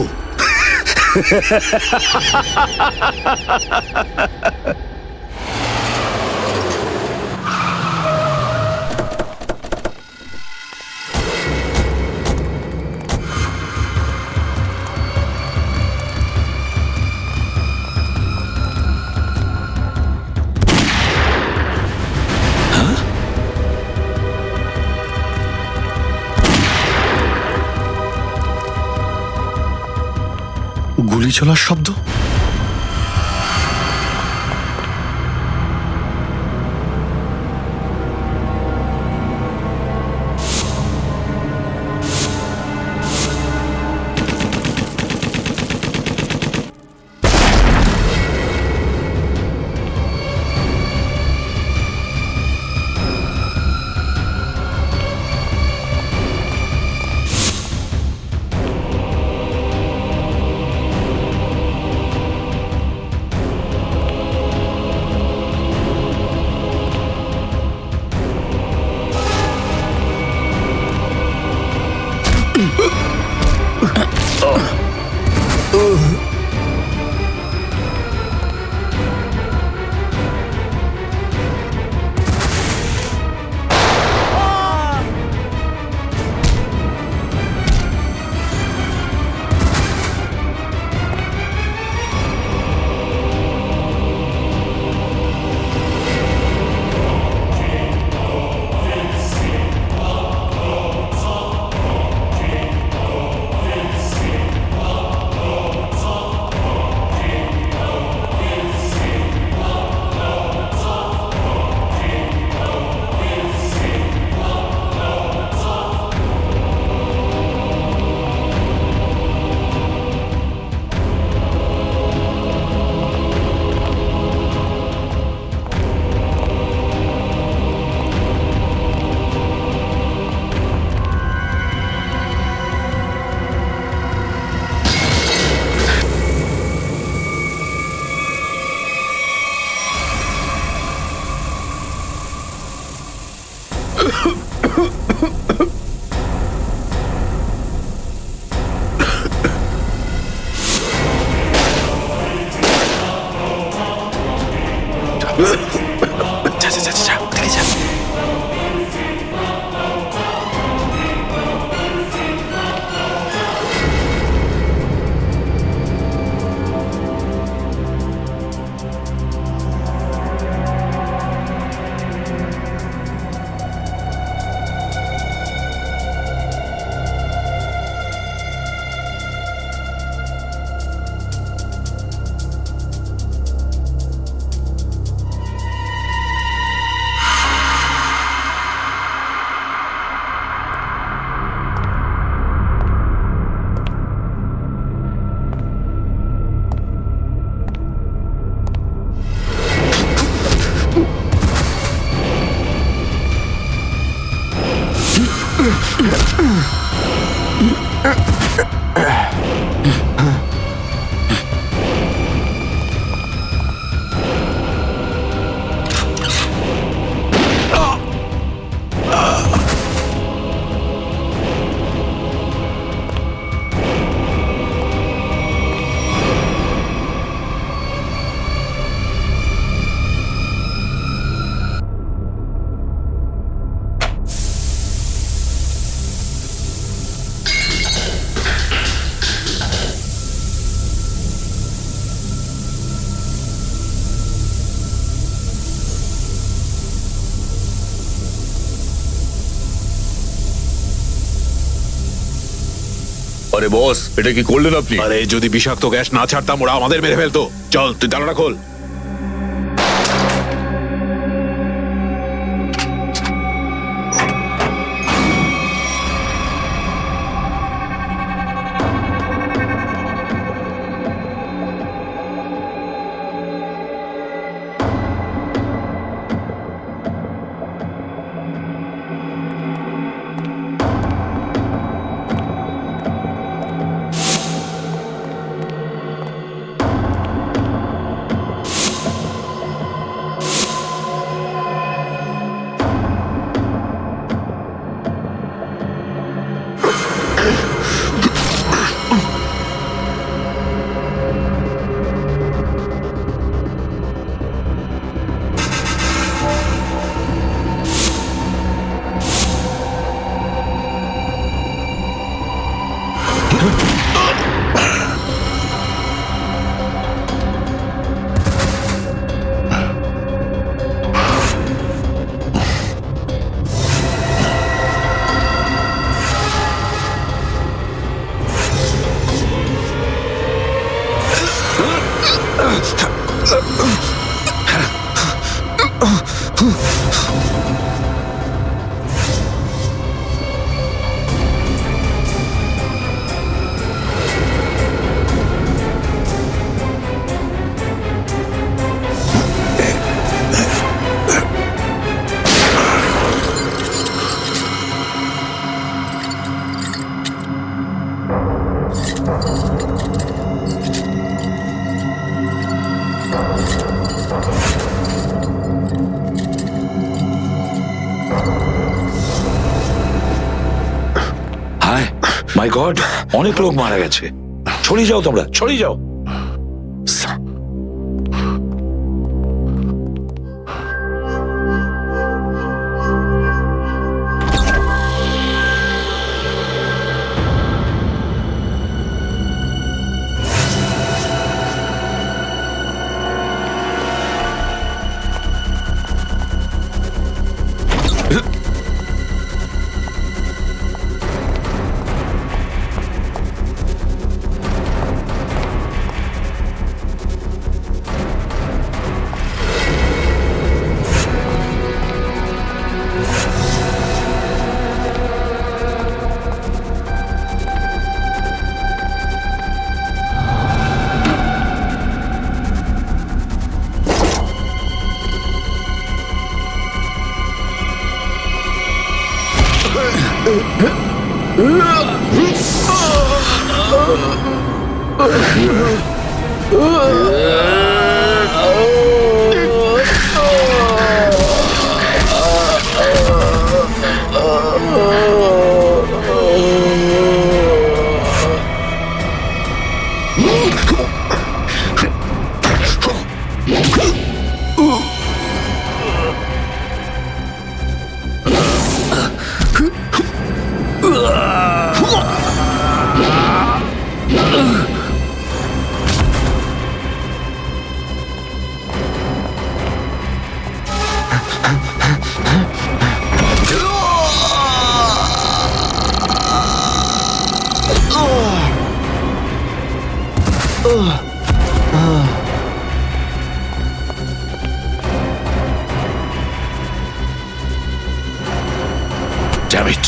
গুলি চলার শব্দ। আরে বস, এটা কি করলেন আপনি? আরে যদি বিষাক্ত গ্যাস না ছাড়তাম ওরা আমাদের মেরে ফেলতো। চল তুই তালাটা খোল। মাই গড, অনেক লোক মারা গেছে। ছড়িয়ে যাও তোমরা, ছড়িয়ে যাও। Damn it.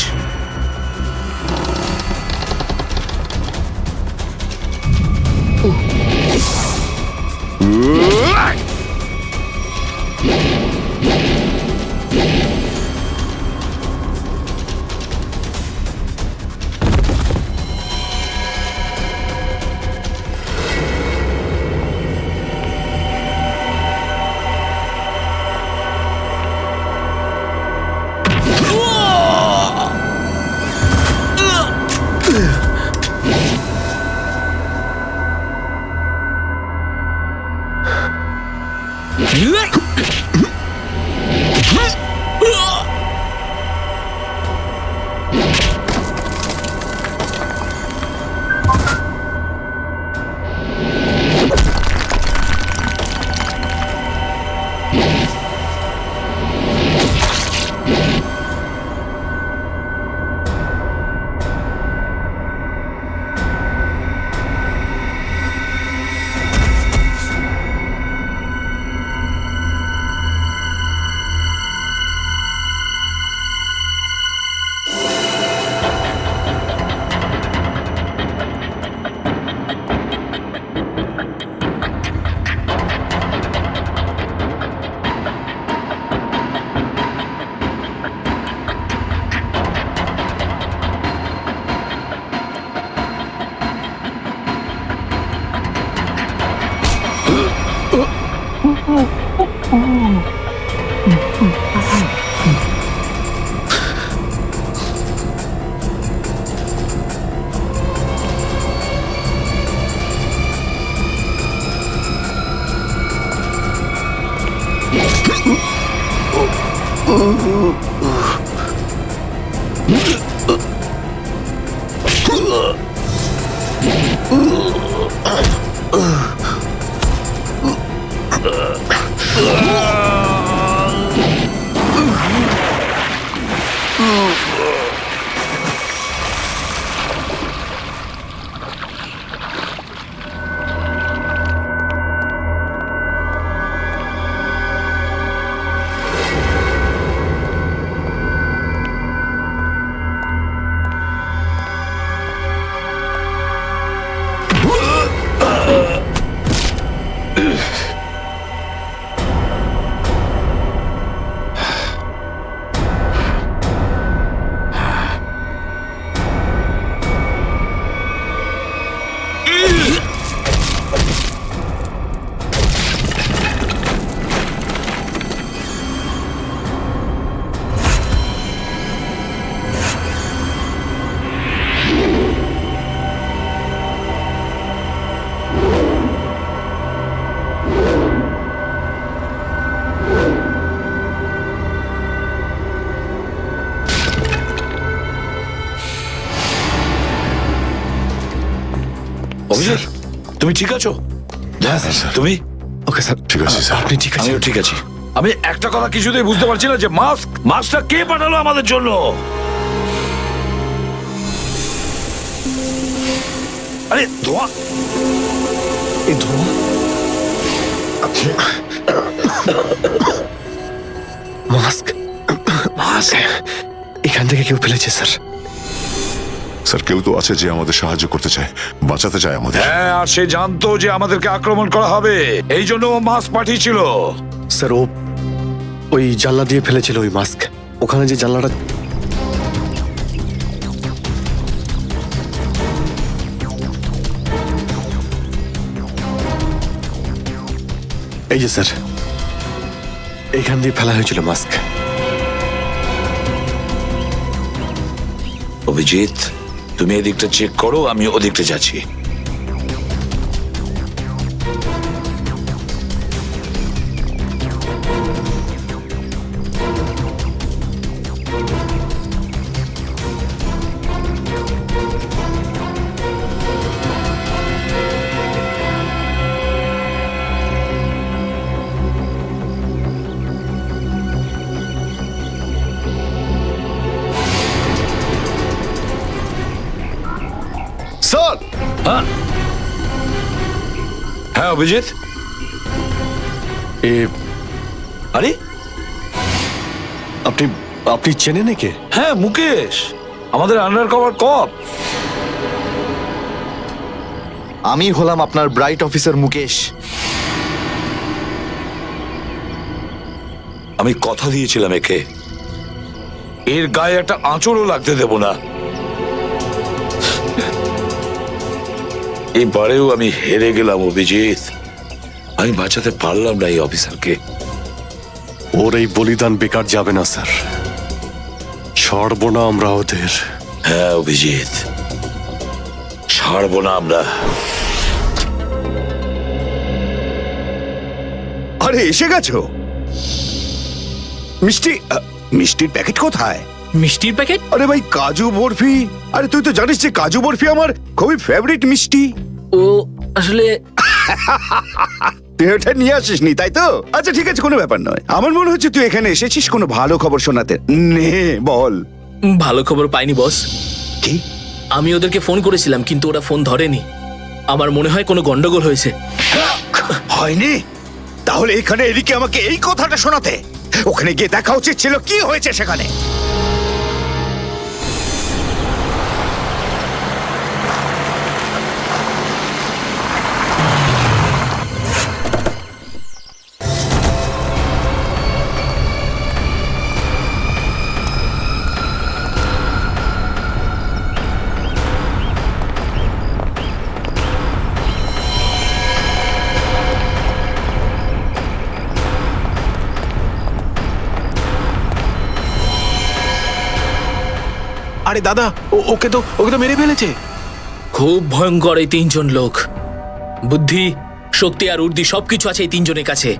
অভিজিৎ, তুমি ঠিক আছো? তুমি? ওকে স্যার, ঠিক আছে স্যার। আপনি ঠিক আছে? আমিও ঠিক আছি। আমি একটা কথা কিছুতেই বুঝতে পারছি না যে মাস্কটা কে পাঠালো আমাদের জন্য? আরে ধোঁয়া, এই ধোঁয়া, মাস্ক এখান থেকে কেউ ফেলেছে স্যার। স্যার, কেউ তো আছে যে আমাদের সাহায্য করতে চায়, বাঁচাতে চায় আমাদের। হ্যাঁ, আর সে জানতো যে আমাদেরকে আক্রমণ করা হবে, এই জন্য ও মাস্ক পাঠিয়েছিল। স্যার, ও ওই জানলা দিয়ে ফেলেছিল ওই মাস্ক। ওখানে যে জানলাটা, এই যে স্যার, এইখান দিয়ে ফেলা হয়েছিল মাস্ক। অভিজিৎ, তুমি এদিকটা চেক করো, আমি ওদিকটা যাচ্ছি। স্যার, হ্যাঁ অভিজিৎ, আরে আপনি আপনি চেনেন একে? হ্যাঁ, মুকেশ, আমাদের আন্ডার কভার কপ। আমি হলাম আপনার ব্রাইট অফিসার মুকেশ। আমি কথা দিয়েছিলাম একে, এর গায়ে একটা আঁচড়ও লাগতে দেব না। এবারেও আমি হেরে গেলাম অভিজিৎ। আমি বাঁচাতে পারলাম না এই অফিসারকে। ওর এই বলিদান বেকার যাবে না স্যার, ছাড়বো না আমরা ওদের। হ্যাঁ অভিজিৎ, ছাড়বো না আমরা। আরে এসে গেছো? মিষ্টির প্যাকেট কোথায়? মিষ্টির প্যাকেট? আরে ভাই, কাজু বরফি। আরে তুই তো জানিস যে কাজু বরফি আমার খুবই ফেভারিট মিষ্টি। ও আসলে তুই ওটা নিয়ে আসিসনি, তাই তো? আচ্ছা ঠিক আছে, কোনো ব্যাপার নয়। আমার মনে হচ্ছে তুই এখানে এসেছিস কোনো ভালো খবর শোনাতে। নে বল। ভালো খবর পাইনি বস। কি? আমি ওদেরকে ফোন করেছিলাম কিন্তু ওরা ফোন ধরেনি। আমার মনে হয় কোনো গন্ডগোল হয়েছে। হয়নি? তাহলে এখানে এদিকে আমাকে এই কথাটা শোনাতে? ওখানে গিয়ে দেখা উচিত ছিল কি হয়েছে সেখানে। আরে দাদা, ওকে তো মেরে ফেলেছে। খুব ভয়ঙ্কর এই তিনজন লোক। বুদ্ধি, শক্তি আর উর্দি সবকিছু আছে এই তিনজনের কাছে।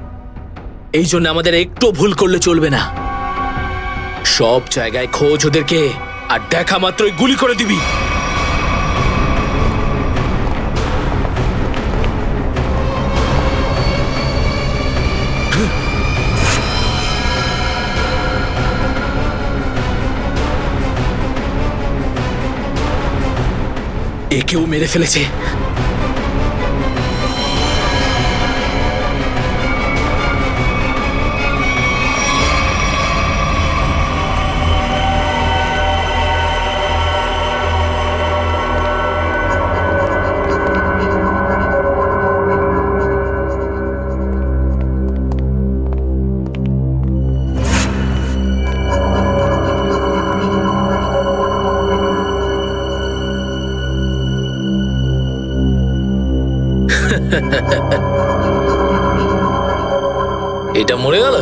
এই জন্য আমাদের একটু ভুল করলে চলবে না। সব জায়গায় খোঁজ ওদেরকে, আর দেখা মাত্রই গুলি করে দিবি। একেও মেরে ফেলেছে। এটা মরে গেল।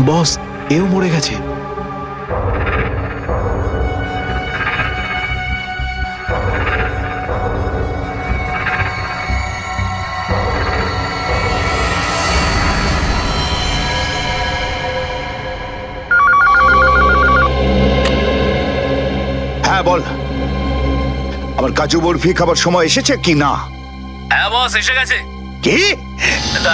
বস, এও মরে গেছে। হ্যাঁ বল, আমার কাজু বরফি খাবার সময় এসেছে কি না? হ্যাঁ বস, এসে গেছে। কি?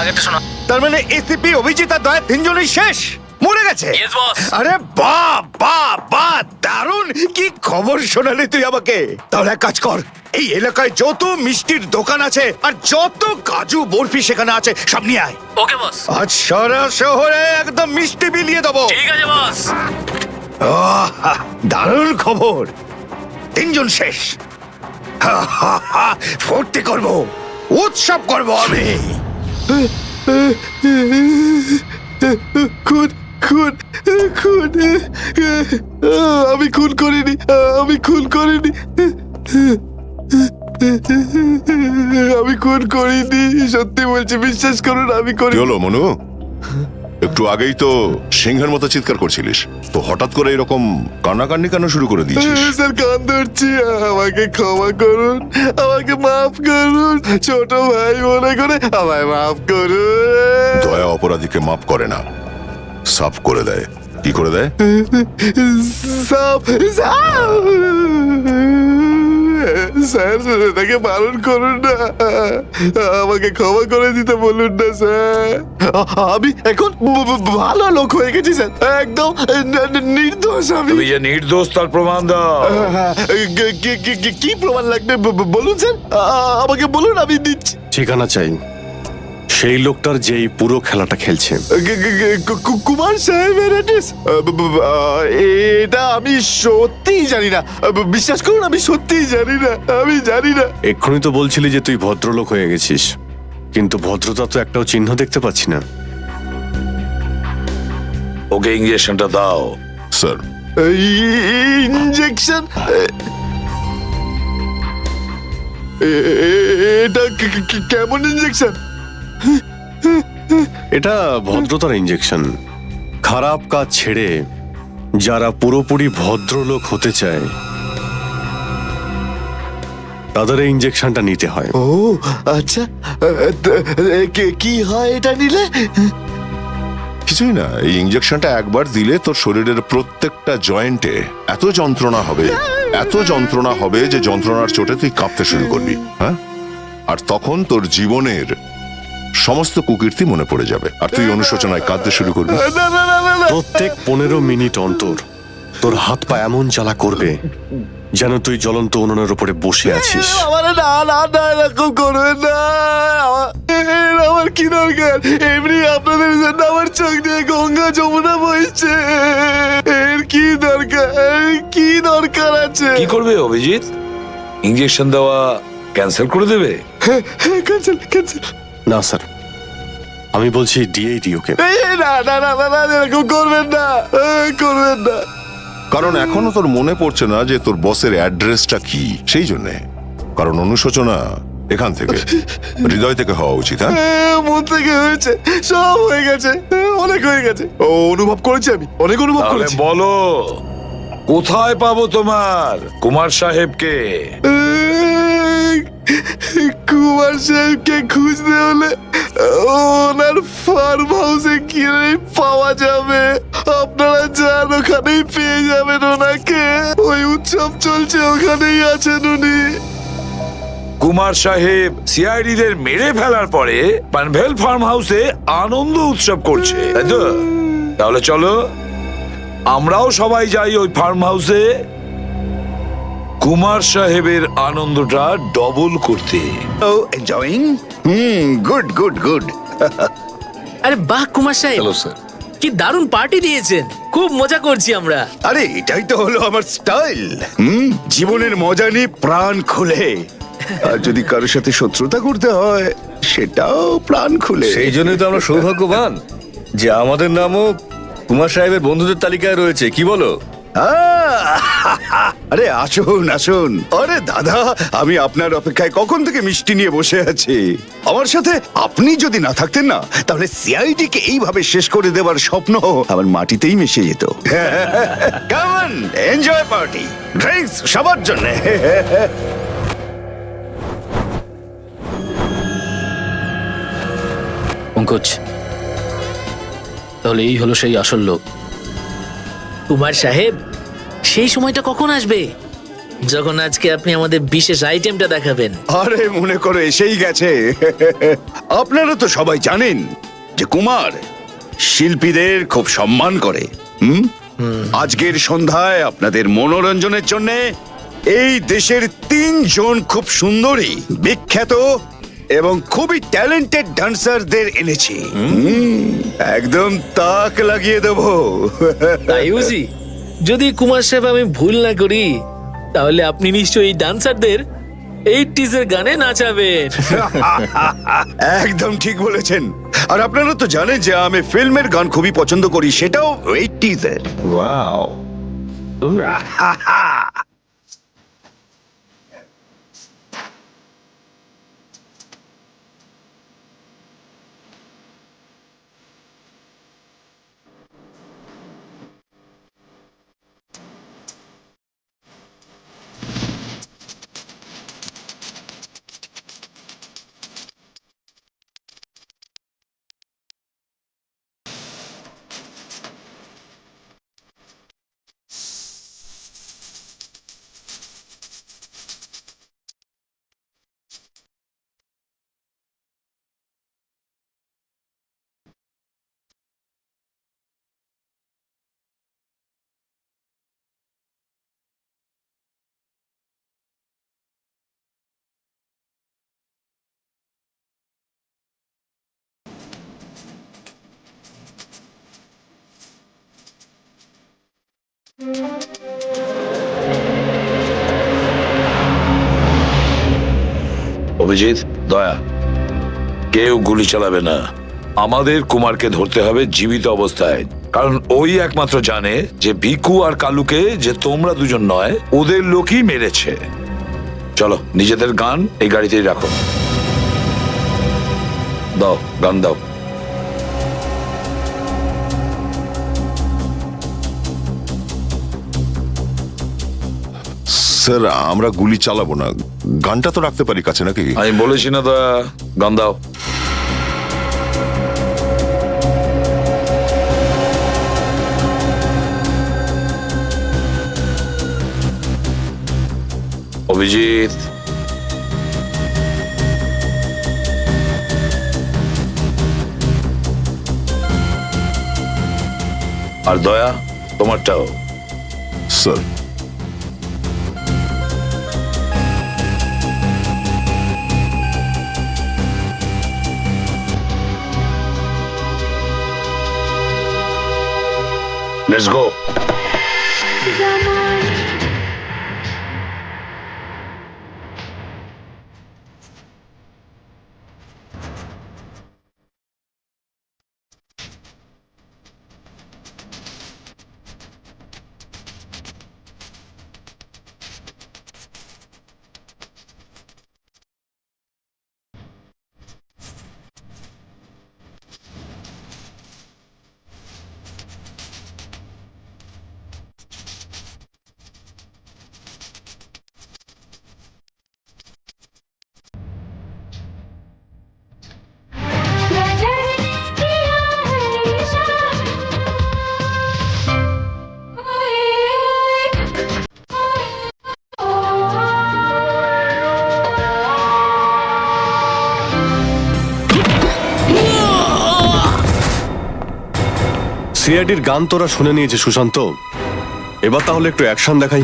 আগেরটা শোনা। তার মানে এসিপি, অভিজিৎ আর দয়া তিনজনই শেষ, মরে গেছে? Yes, boss. আরে বাহ বাহ বাহ, দারুণ! কি খবর শোনালি তুই আমাকে। তাহলে এক কাজ কর, এই এলাকায় যত মিষ্টির দোকান আছে আর যত কাজু বরফি সেখানে আছে সব নিয়ে আয়। ওকে বস। আজ সারা শহরে একদম মিষ্টি বিলিয়ে দেবো। ঠিক আছে বস। দারুণ খবর, তিনজন শেষ। ফুর্তি করব, উৎসব করব আমি। খুন খুন খুন, আমি খুন করিনি, আমি খুন করিনি, আমি খুন করিনি, সত্যি বলছি, বিশ্বাস করুন আমি কি করি। হলো মনু? একটু আগেই তো সিংহের মতো চিৎকার করছিলিস, তো হঠাৎ করে এরকম কান্নাকান্নি কেন শুরু করে দিয়েছিস? স্যার, কান ধরছি, আমাকে ক্ষমা করুন, আমাকে মাফ করুন, ছোট ভাই মনে করে আমায় মাফ করুন। দয়া অপরাধীকে মাফ করে না, সাফ করে দেয়। কি করে দেয়? সাফ সাফ। স্যার, তাকে বারণ করুন না, আমাকে ক্ষমা করে দিতে বলুন না স্যার। আমি এখন ভালো লোক হয়ে গেছি স্যার, একদম নির্দোষ আমি। তুমি যে নির্দোষ তার প্রমাণ দাও। কি প্রমাণ লাগবে বলুন স্যার, আমাকে বলুন, আমি দিচ্ছি। ঠিকানা চাই সেই লোকটার যেই পুরো খেলাটা খেলছে। কুমার সাহেবের অ্যাড্রেস? এটা আমি সত্যিই জানি না, বিশ্বাস করুন, আমি সত্যিই জানি না, আমি জানি না। এক্ষুনি তো বলছিলি যে তুই ভদ্রলোক হয়ে গেছিস, কিন্তু ভদ্রতা তো একটাও চিহ্ন দেখতে পাচ্ছি না। ওকে ইঞ্জেকশনটা দাও। Sir, injection? এটা কেমন ইঞ্জেকশন? এটা ভদ্রতার ইঞ্জেকশন। খারাপ কাজ ছেড়ে যারা পুরোপুরি ভদ্রলোক হতে চায় তাদের এই ইঞ্জেকশনটা নিতে হয়। ও আচ্ছা, কি হয় এটা নিলে? কিছুই না, এই ইঞ্জেকশনটা একবার দিলে তোর শরীরের প্রত্যেকটা জয়েন্টে এত যন্ত্রণা হবে, এত যন্ত্রণা হবে যে যন্ত্রণার চোটে তুই কাঁপতে শুরু করবি। হ্যাঁ, আর তখন তোর জীবনের সমস্ত কুকীর্তি মনে পড়ে যাবে, আর তুই অনুশোচনায় কাঁদতে শুরু করবি। প্রত্যেক 15 মিনিট অন্তর তোর হাত পা এমন জ্বালা করবে যেন তুই জ্বলন্ত উনুনের উপরে বসে আছিস। আমার না না না, এরকম করবেন না, আমার কি দরকার? এমনি আপনাদের জন্য আমার চোখ দিয়ে গঙ্গা যমুনা বইছে, এর কি দরকার? কি দরকার আছে? কি করবে অভিজিৎ? ইঞ্জেকশন দেওয়া ক্যান্সেল করে দেবে? Cancel cancel. না স্যার, আমি বলছি দিয়েই দিই ওকে। না না না না, এরকম করবেন না, করবেন না। কারণ এখনো তোর মনে পড়ছে না যে তোর বসের অ্যাড্রেসটা কি, সেই জন্যে। কারণ অনুশোচনা এখান থেকে হৃদয় থেকে হওয়া উচিত। হ্যাঁ মন থেকে হয়েছে, সব হয়ে গেছে, অনেক হয়ে গেছে। ও অনুভব করেছি, আমি অনেক অনুভব তাহলে করেছি। বলো, কোথায় পাবো তোমার কুমার সাহেবকে? কুমার সাহেবকে খুঁজতে হলে ওনার ফার্ম হাউসে গিয়ে পাওয়া যাবে। আপনারা যান, ওখানেই পেয়ে যাবেন ওনাকে। ওই উৎসব চলছে, ওখানেই আছেন উনি। কুমার সাহেব সিআইডিদের মেরে ফেলার পরে পানভেল ফার্ম হাউসে আনন্দ উৎসব করছে, তাই তো? তাহলে চলো আমরাও সবাই যাই ওই ফার্ম হাউসে কুমার সাহেবের আনন্দটা ডবল করতে। ও এনজয়িং। Good good good. আরে বাহ কুমার সাহেব, হ্যালো স্যার। কি দারুণ পার্টি দিয়েছেন, খুব মজা করছি আমরা। আরে এটাই তো হলো আমার স্টাইল। জীবনের মজা নিয়ে প্রাণ খুলে, আর যদি কারোর সাথে শত্রুতা করতে হয় সেটাও প্রাণ খুলে। সেই জন্যই তো আমরা সৌভাগ্যবান যে আমাদের নামও কুমার সাহেবের বন্ধুদের তালিকায় রয়েছে, কি বলো? আরে আসুন আসুন। আরে দাদা, আমি আপনার অপেক্ষায় কখন থেকে মিষ্টি নিয়ে বসে আছি। আমার সাথে আপনি যদি না থাকতেন না, তাহলে সিআইডি কে এইভাবে শেষ করে দেওয়ার স্বপ্ন আমার মাটিতেই মিশে যেত। কেমন এনজয় পার্টি, ড্রিঙ্কস সবার জন্য। পঙ্কজ, তাহলে এই হলো সেই আসল লোক। কুমার সাহেব, সেই সময়টা কখন আসবে যখন আজকে আপনি আমাদের বিশেষ আইটেমটা দেখাবেন? আরে মনে করো এসেই গেছে। আপনারা তো সবাই জানেন যে কুমার শিল্পীদের খুব সম্মান করে। আজকের সন্ধ্যায় আপনাদের মনোরঞ্জনের জন্য এই দেশের 3 জন খুব সুন্দরী, বিখ্যাত এবং খুবই ট্যালেন্টেড ডান্সারদের এনেছি। একদম তাক লাগিয়ে দেবো। তাই বুঝি? যদি কুমার সাহেব আমি ভুল না করি, তাহলে আপনি নিশ্চয়ই এই ডান্সারদের 80s এর গানে নাচাবেন। একদম ঠিক বলেছেন। আর আপনারা তো জানেন যে আমি ফিল্মের গান খুবই পছন্দ করি, সেটাও 80s এর। ওয়াও। অভিজিৎ, দয়া, কেউ গুলি চালাবে না। আমাদের কুমারকে ধরতে হবে জীবিত অবস্থায়, কারণ ওই একমাত্র জানে যে ভিকু আর কালুকে যে তোমরা দুজন নয়, ওদের লোকই মেরেছে। চলো, নিজেদের গান এই গাড়িতেই রাখো। দাও, গান দাও। স্যার, আমরা গুলি চালাবো না, গানটা তো রাখতে পারি কাছে নাকি? আমি বলেছি না দয়া, গান দাও। অভিজিৎ, আর দয়া তোমারটাও। স্যার। Let's go. সিআইডির গান তোরা শুনে নিয়েছে সুশান্ত, এবার তাহলে একটু অ্যাকশন দেখাই।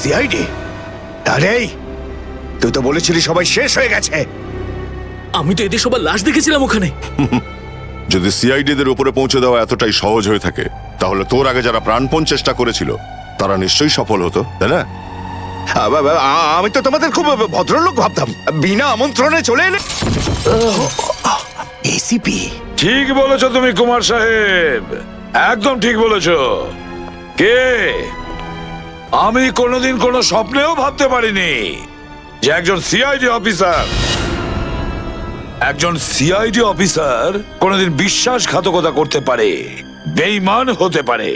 সিআইডি? আরে তুই তো বলেছিলি সবাই শেষ হয়ে গেছে। আমি তো এদের সবার লাশ দেখেছিলাম ওখানে। যদি সিআইডিদের উপরে পৌঁছে দেওয়া এতটাই সহজ হয়ে থাকে, তাহলে তোর আগে যারা প্রাণপণ চেষ্টা করেছিল তারা নিশ্চয়ই সফল হতো, তাই না? আমি তো তোমাদের খুব ভদ্রলোক ভাবতাম, বিনা আমন্ত্রণে চলে এলে। এসিপি? ঠিক বলেছো তুমি কুমার সাহেব, একদম ঠিক বলেছো। কে? আমি কোনোদিন কোনো স্বপ্নেও ভাবতে পারিনি যে একজন সিআইডি অফিসার কোনোদিন বিশ্বাসঘাতকতা করতে পারে, বেঈমান হতে পারে।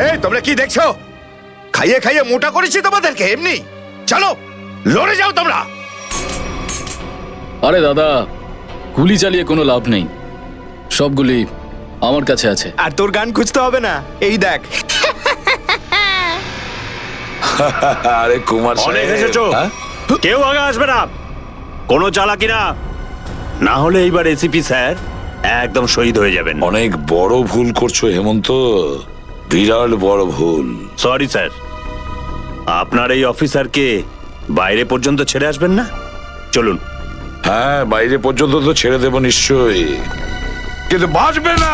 এই তোমরা কি দেখছো? খাইয়ে খাইয়ে মোটা করেছি তোমাদেরকে এমনি। চলো লড়ে যাও তোমরা। আরে দাদা, গুলি চালিয়ে কোনো লাভ নেই, সবগুলি আমার কাছে আছে। আর তোর গান খুঁজতে হবে না, এই দেখ। আরে কুমার অনেক সাহেব, এসেছো, হ্যাঁ? কেউ আগে আসবে না, কোনো চালাকি না, না হলে এইবার এসিপি স্যার একদম শহীদ হয়ে যাবেন। অনেক বড় ভুল করছো হেমন্ত, বিরাট বড় ভুল। সরি স্যার, আপনার এই অফিসারকে বাইরে পর্যন্ত ছেড়ে আসবেন না? চলুন। হ্যাঁ, বাইরে পর্যন্ত তো ছেড়ে দেবো নিশ্চয়ই, কিন্তু বাঁচবে না।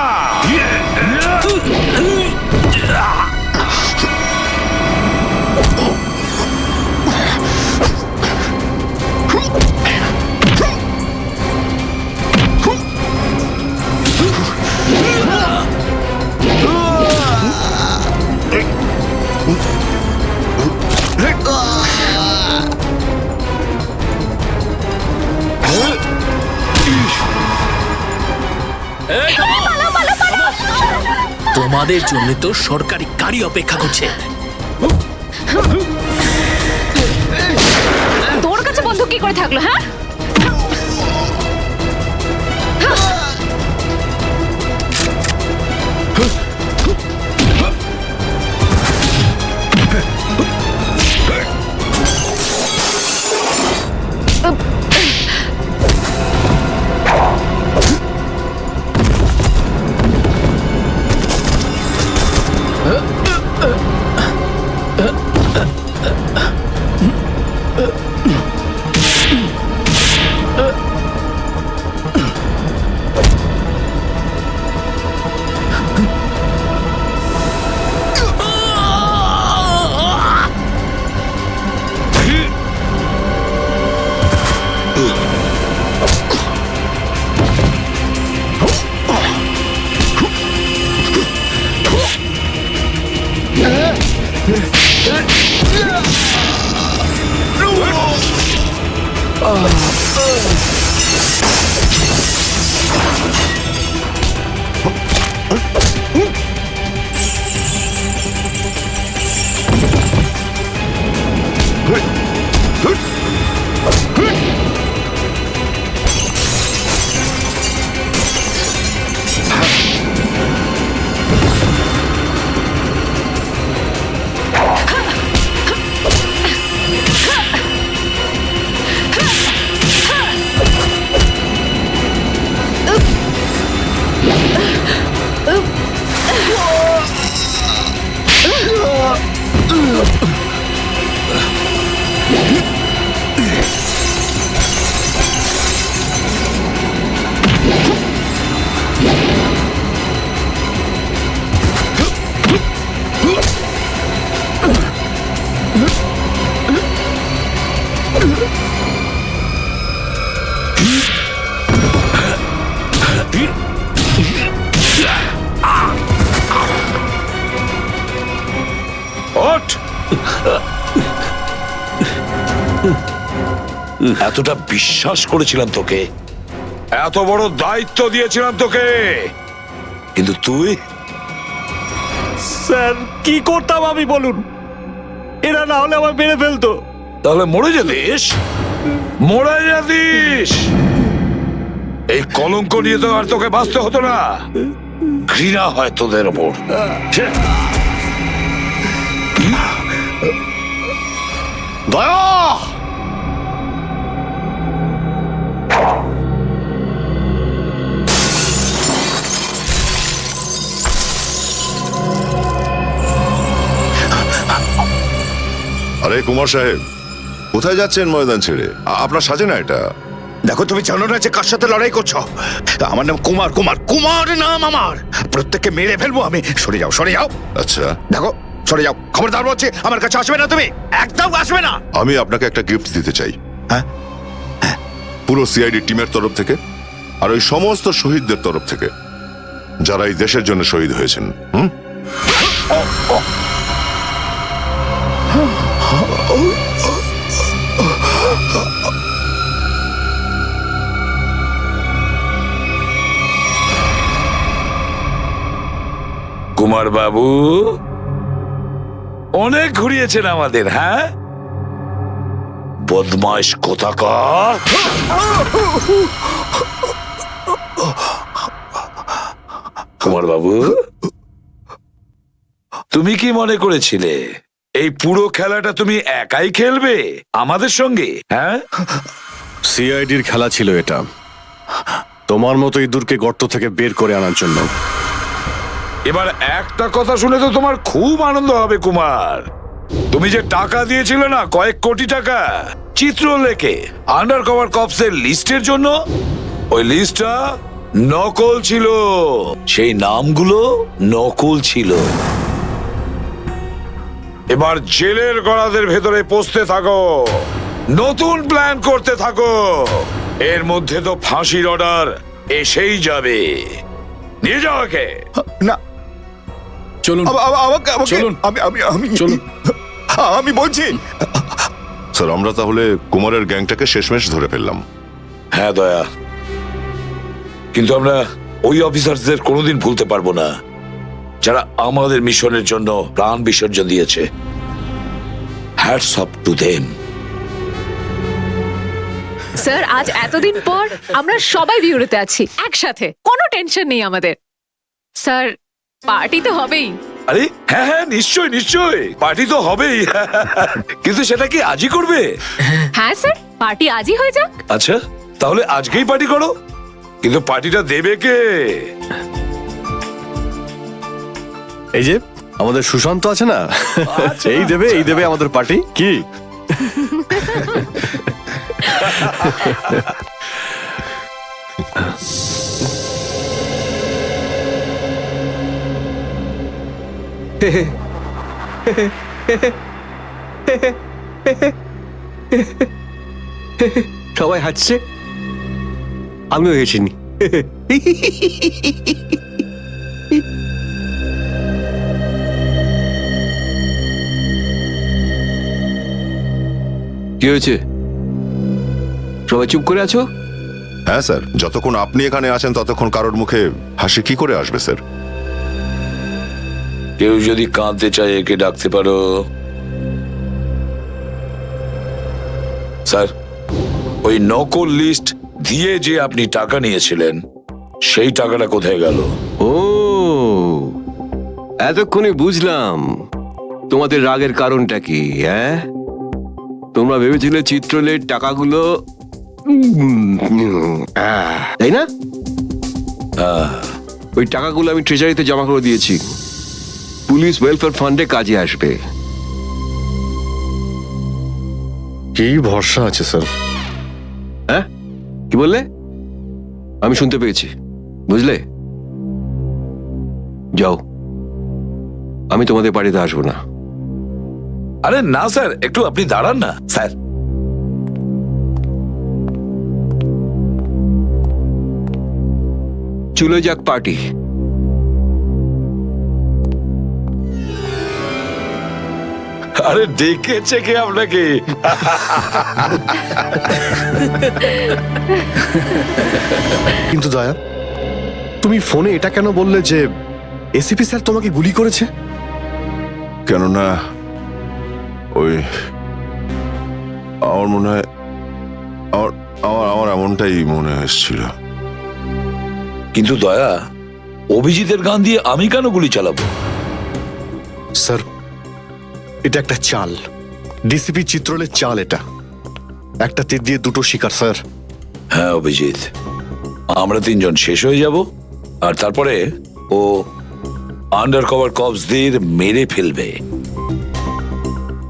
তোমাদের জন্য তো সরকারি গাড়ি অপেক্ষা করছে। তোর কাছে বন্দুক কি করে থাকলো? হ্যাঁ, এতটা বিশ্বাস করেছিলাম তোকে, এত বড় দায়িত্ব দিয়েছিলাম তোকে, কিন্তু তুই। স্যার কি করতাম আমি বলুন? এরা না হলে আমার মেরে ফেলতো। তাহলে মরে যেতিস, মরে যেতিস। এই কলঙ্ক নিয়ে তো আর তোকে বাঁচতে হতো না। ঘৃণা হয় তোদের ওপর। দয়া! আরে কুমার সাহেব, কোথায় যাচ্ছেন ময়দান ছেড়ে? আপনার সাজে না এটা। দেখো, তুমি জানো না যে কার সাথে লড়াই করছো? আমার নাম কুমার, কুমার, কুমার নাম আমার। প্রত্যেককে মেরে ফেলবো আমি। সরে যাও, সরে যাও। আচ্ছা, দেখো, সরে যাও। খবরদার বলছি, আমার কাছে আসবে না তুমি, একদম আসবে না। আমি আপনাকে একটা গিফট দিতে চাই। হ্যাঁ? পুরো সিআইডি টিমের তরফ থেকে আর ওই সমস্ত শহীদদের তরফ থেকে যারা এই দেশের জন্য শহীদ হয়েছেন। কুমার বাবু অনেক ঘুরিয়েছেন আমাদের, হ্যাঁ? বদমাইশ কোথাকার। কুমার বাবু, তুমি কি মনে করেছিলে এই পুরো খেলাটা তুমি একাই খেলবে আমাদের সঙ্গে? হ্যাঁ, সিআইডির খেলা ছিল এটা, তোমার মতো ইঁদুরকে গর্ত থেকে বের করে আনার জন্য। এবার একটা কথা শুনে তো তোমার খুব আনন্দ হবে কুমার। তুমি যে টাকা দিয়েছিলে না, কয়েক কোটি টাকা চিত্রলেখে আন্ডার কভার কপসের লিস্টের জন্য, ওই লিস্টটা নকল ছিল। সেই নামগুলো নকল ছিল। এবার জেলের গড়াদের ভেতরে পৌঁছতে থাকো, নতুন প্ল্যান করতে থাকো। এর মধ্যে তো ফাঁসির অর্ডার এসেই যাবে। নিয়ে যাও একে। না, চলুন চলুন চলুন। আমি বলছি। স্যার, আমরা তাহলে কুমারের গ্যাংটাকে শেষমেশ ধরে ফেললাম। হ্যাঁ দয়া, কিন্তু আমরা ওই অফিসারদের কোনোদিন ভুলতে পারবো না যারা আমাদের মিশনের জন্য প্রাণ বিসর্জন দিয়েছে। Hats off to them. Sir, আজ এতদিন পর আমরা সবাই বিউরোতে আছি একসাথে, কোনো টেনশন নেই আমাদের। স্যার, পার্টি তো হবেই। আরে হ্যাঁ হ্যাঁ, নিশ্চয় নিশ্চয়, পার্টি তো হবেই। কিন্তু সেটা কি আজই করবে? হ্যাঁ স্যার, পার্টি আজই হয়ে যাক। আচ্ছা, তাহলে আজকেই পার্টি করো। কিন্তু পার্টিটা দেবে কে? এই যে আমাদের সুশান্ত আছে না, এই দেবে আমাদের পার্টি। কি সবাই হাসছে, আমিও হেসিনি। কি হয়েছে? সবাই চুপ করে আছো? হ্যাঁ স্যার, যতক্ষণ আপনি এখানে আছেন ততক্ষণ কারোর মুখে হাসি কি করে আসবে স্যার? কেউ যদি কাঁদতে চায় একে ডাকতে পারো। স্যার, ওই নকল লিস্ট দিয়ে যে আপনি টাকা নিয়েছিলেন, সেই টাকাটা কোথায় গেল? ও, এতক্ষণে বুঝলাম তোমাদের রাগের কারণটা কি। হ্যাঁ, তোমরা ভেবেছিলে চিত্রলের টাকাগুলো, তাই না? ওই টাকাগুলো আমি ট্রেজারিতে জমা করে দিয়েছি, পুলিশ ওয়েলফেয়ার ফান্ডে কাজে আসবে। কি ভরসা আছে স্যার? হ্যাঁ, কি বললে? আমি শুনতে পেয়েছি, বুঝলে? যাও, আমি তোমাদের বাড়িতে আসবো না। আরে না স্যার, একটু আপনি দাঁড়ান না স্যার। চলে যাক পার্টি। আরে ডেকেছে কে আপনাকে? কিন্তু দয়া, তুমি ফোনে এটা কেন বললে যে এসিপি স্যার তোমাকে গুলি করেছে? কেননা ওই আমার মনে হয় আমার আমার আমার এমনটাই মনে এসেছিল। কিন্তু দয়া, অভিজিতের গান দিয়ে আমি কেন গুলি চালাবো? স্যার, এটা একটা চাল, ডিসিপি চিত্রলের চাল। এটা একটা তীর দিয়ে দুটো শিকার স্যার। হ্যাঁ অভিজিৎ, আমরা তিনজন শেষ হয়ে যাব আর তারপরে ও আন্ডার কভার কপসদের মেরে ফেলবে।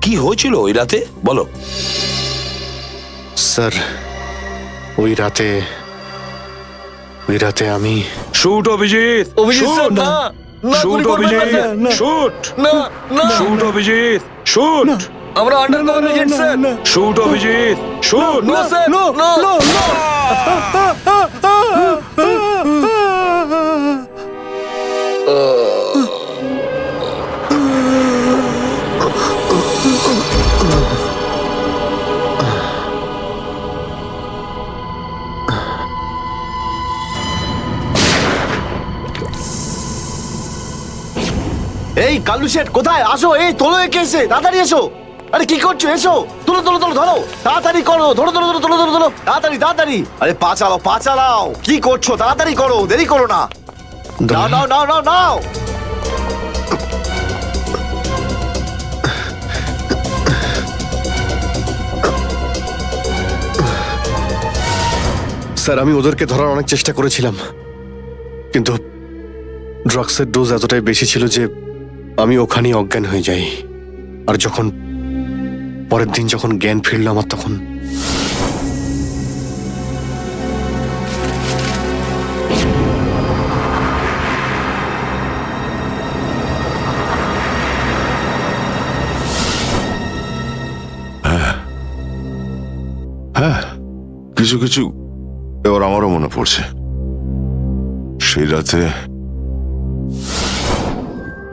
কি হয়েছিল ওই রাতে বলো? স্যার, ওই রাতে আমি শুট অভিজিৎ, অভিজিৎ স্যার, না না, শুট গুলি করবেন না, অভিজিৎ, স্যার। শুট, না না, শুট অভিজিৎ, শুট, আমরা under cover agent sir. Shoot Abhijeet, shoot. না স্যার, না না। এই কালু শেঠ কোথায়? আসো, এই তোলো একে, এসে তাড়াতাড়ি এসো। আরে কি করছো? এসো, তোলো তোলো তোলো, ধরো তাড়াতাড়ি করো, ধরো ধরো ধরো, তোলো ধরো ধরো, তাড়াতাড়ি তাড়াতাড়ি। আরে পা চালাও, পা চালাও, কি করছো? তাড়াতাড়ি করো, দেরি করো না। নাও নাও নাও নাও নাও। স্যার, আমি ওদেরকে ধরার অনেক চেষ্টা করেছিলাম, কিন্তু ড্রাগসের ডোজ এতটাই বেশি ছিল যে আমি ওখানেই অজ্ঞান হয়ে যাই। আর যখন পরের দিন যখন জ্ঞান ফিরল আমার, তখন হ্যাঁ, কিছু কিছু এবার আমারও মনে পড়ছে। সেই রাতে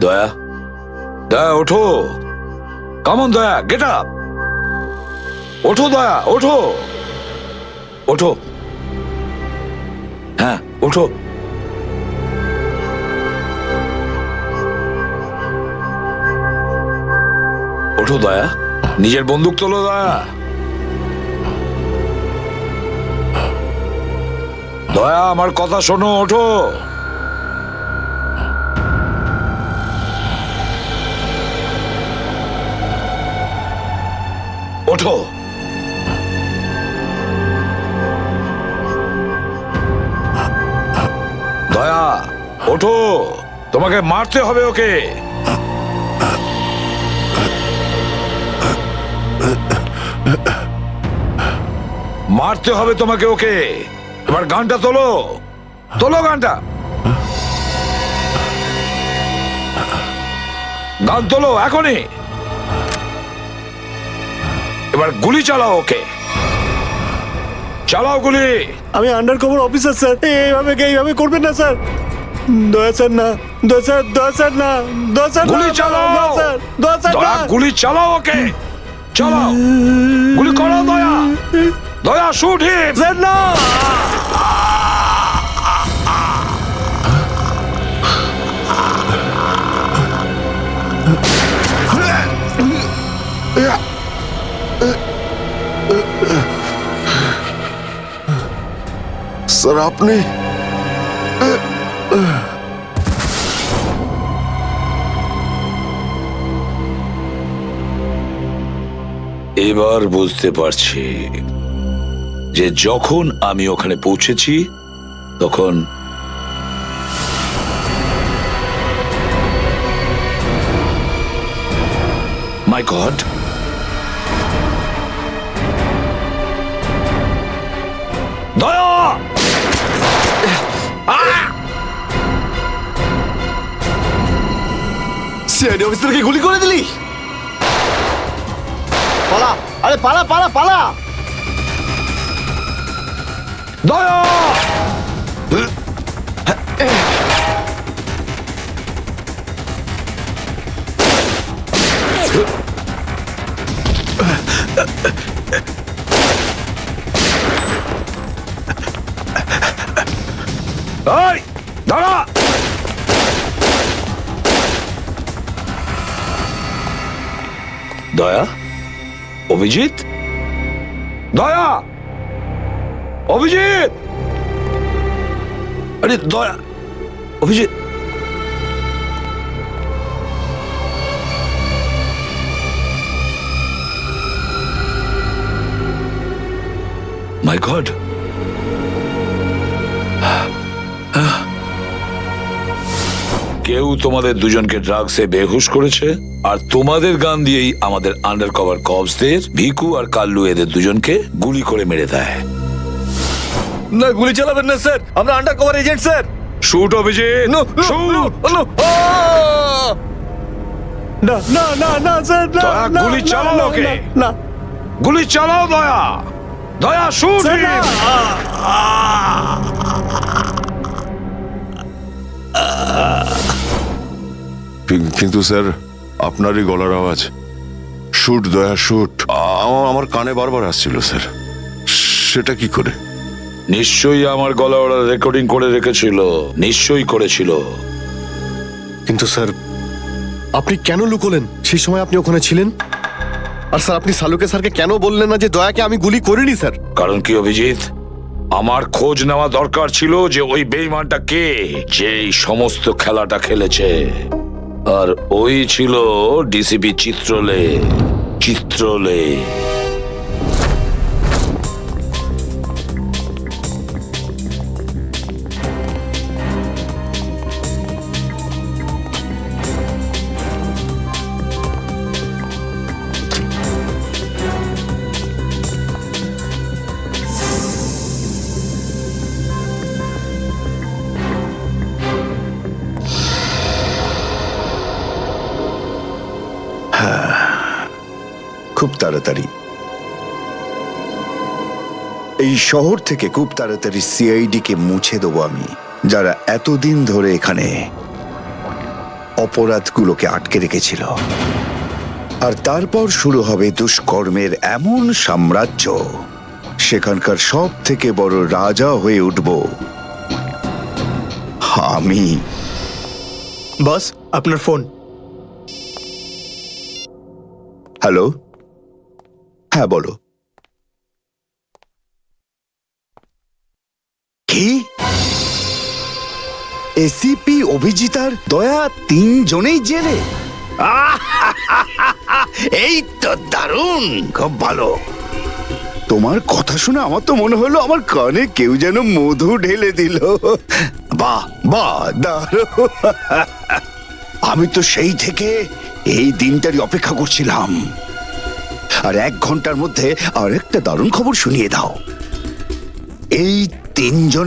দয়া, দয়া ওঠো, কামন দয়া, গেট আপ, ওঠো দয়া, ওঠো, ওঠো, হ্যাঁ ওঠো। ওঠো দয়া, নিজের বন্দুক তোলো দয়া। দয়া আমার কথা শোনো, ওঠো। ওঠো। দয়া ওঠো, তোমাকে মারতে হবে ওকে। মারতে হবে তোমাকে ওকে। এবার গানটা তোলো, তোলো গানটা, গান তোলো এখনই। এবার গুলি চালাও ওকে, চালাও গুলি। আমি আন্ডার কভার অফিসার স্যার, এইভাবে করবেন না স্যার। দয়া স্যার না, দয়া স্যার, দয়া স্যার না, দয়া স্যার, গুলি চালাও, দয়া স্যার দয়া না। গুলি চালাও ওকে, চালাও গুলি করো দয়া, দয়া শুট হিম। স্যার না। স্যার, আপনি এবার বুঝতে পারছি যে যখন আমি ওখানে পৌঁছেছি তখন মাই গড, দয়া, সিআইডি অফিসারকে গুলি করে দিলি? পালা, আরে পালা পালা পালা। দয়া, এই দাঁড়া। দয়া, অভিজিৎ, দয়া, অভিজিৎ, আরে দয়া, অভিজিৎ। মাই গড, কেউ তোমাদের দুজনকে ড্রাগসে বেহুশ করেছে, আর তোমাদের গান দিয়েই আমাদের আন্ডার কভার কপসদের ভিকু আর কাল্লু এদের দুজনকে গুলি করে মেরে দেয়। না, গুলি চালাবেন না স্যার, আমরা under cover agent sir. Shoot Abhijeet, shoot. না না না না স্যার, না, দয়া, না, গুলি না, চালাও না, ওকে। না, গুলি চালাও দয়া, দয়া শুট স্যার, না। কিন্তু স্যার, আপনারই গলার আওয়াজ, শুট দয়া শুট, আমার কানে বারবার আসছিল স্যার। সেটা কি করে? নিশ্চয়ই আমার গলা ওরা রেকর্ডিং করে রেখেছিল, নিশ্চয়ই করেছিল। কিন্তু স্যার, আপনি কেন লুকোলেন? সেই সময় আপনি ওখানে ছিলেন। আর স্যার, আপনি সালুকে স্যারকে কেন বললেন না যে দয়াকে আমি গুলি করিনি স্যার? কারণ কি অভিজিৎ, আমার খোঁজ নেওয়া দরকার ছিল যে ওই বেঈমানটা কে, যে এই সমস্ত খেলাটা খেলেছে। আর ওই ছিল ডিসিপি চিত্রলে। চিত্রলে খুব তাড়াতাড়ি এই শহর থেকে খুব তাড়াতাড়ি সিআইডি কে মুছে দেবো আমি, যারা এতদিন ধরে এখানে অপরাধগুলোকে আটকে রেখেছিল। আর তারপর শুরু হবে দুষ্কর্মের এমন সাম্রাজ্য, সেখানকার সব থেকে বড় রাজা হয়ে উঠব আমি। বস, আপনার ফোন। হ্যালো, হ্যাঁ বলো। কি? এসিপি অভিজিৎ আর দয়া তিনজনেই জেলে? এই তো দারুণ, খুব ভালো। তোমার কথা শুনে আমার তো মনে হলো আমার কানে কেউ যেন মধু ঢেলে দিল। বাহ বাহ, দারুণ। আমি তো সেই থেকে এই দিনটারই অপেক্ষা করছিলাম। আর 1 ঘন্টার মধ্যে আরেকটা দারুণ খবর শুনিয়ে দাও। এই তিনজনে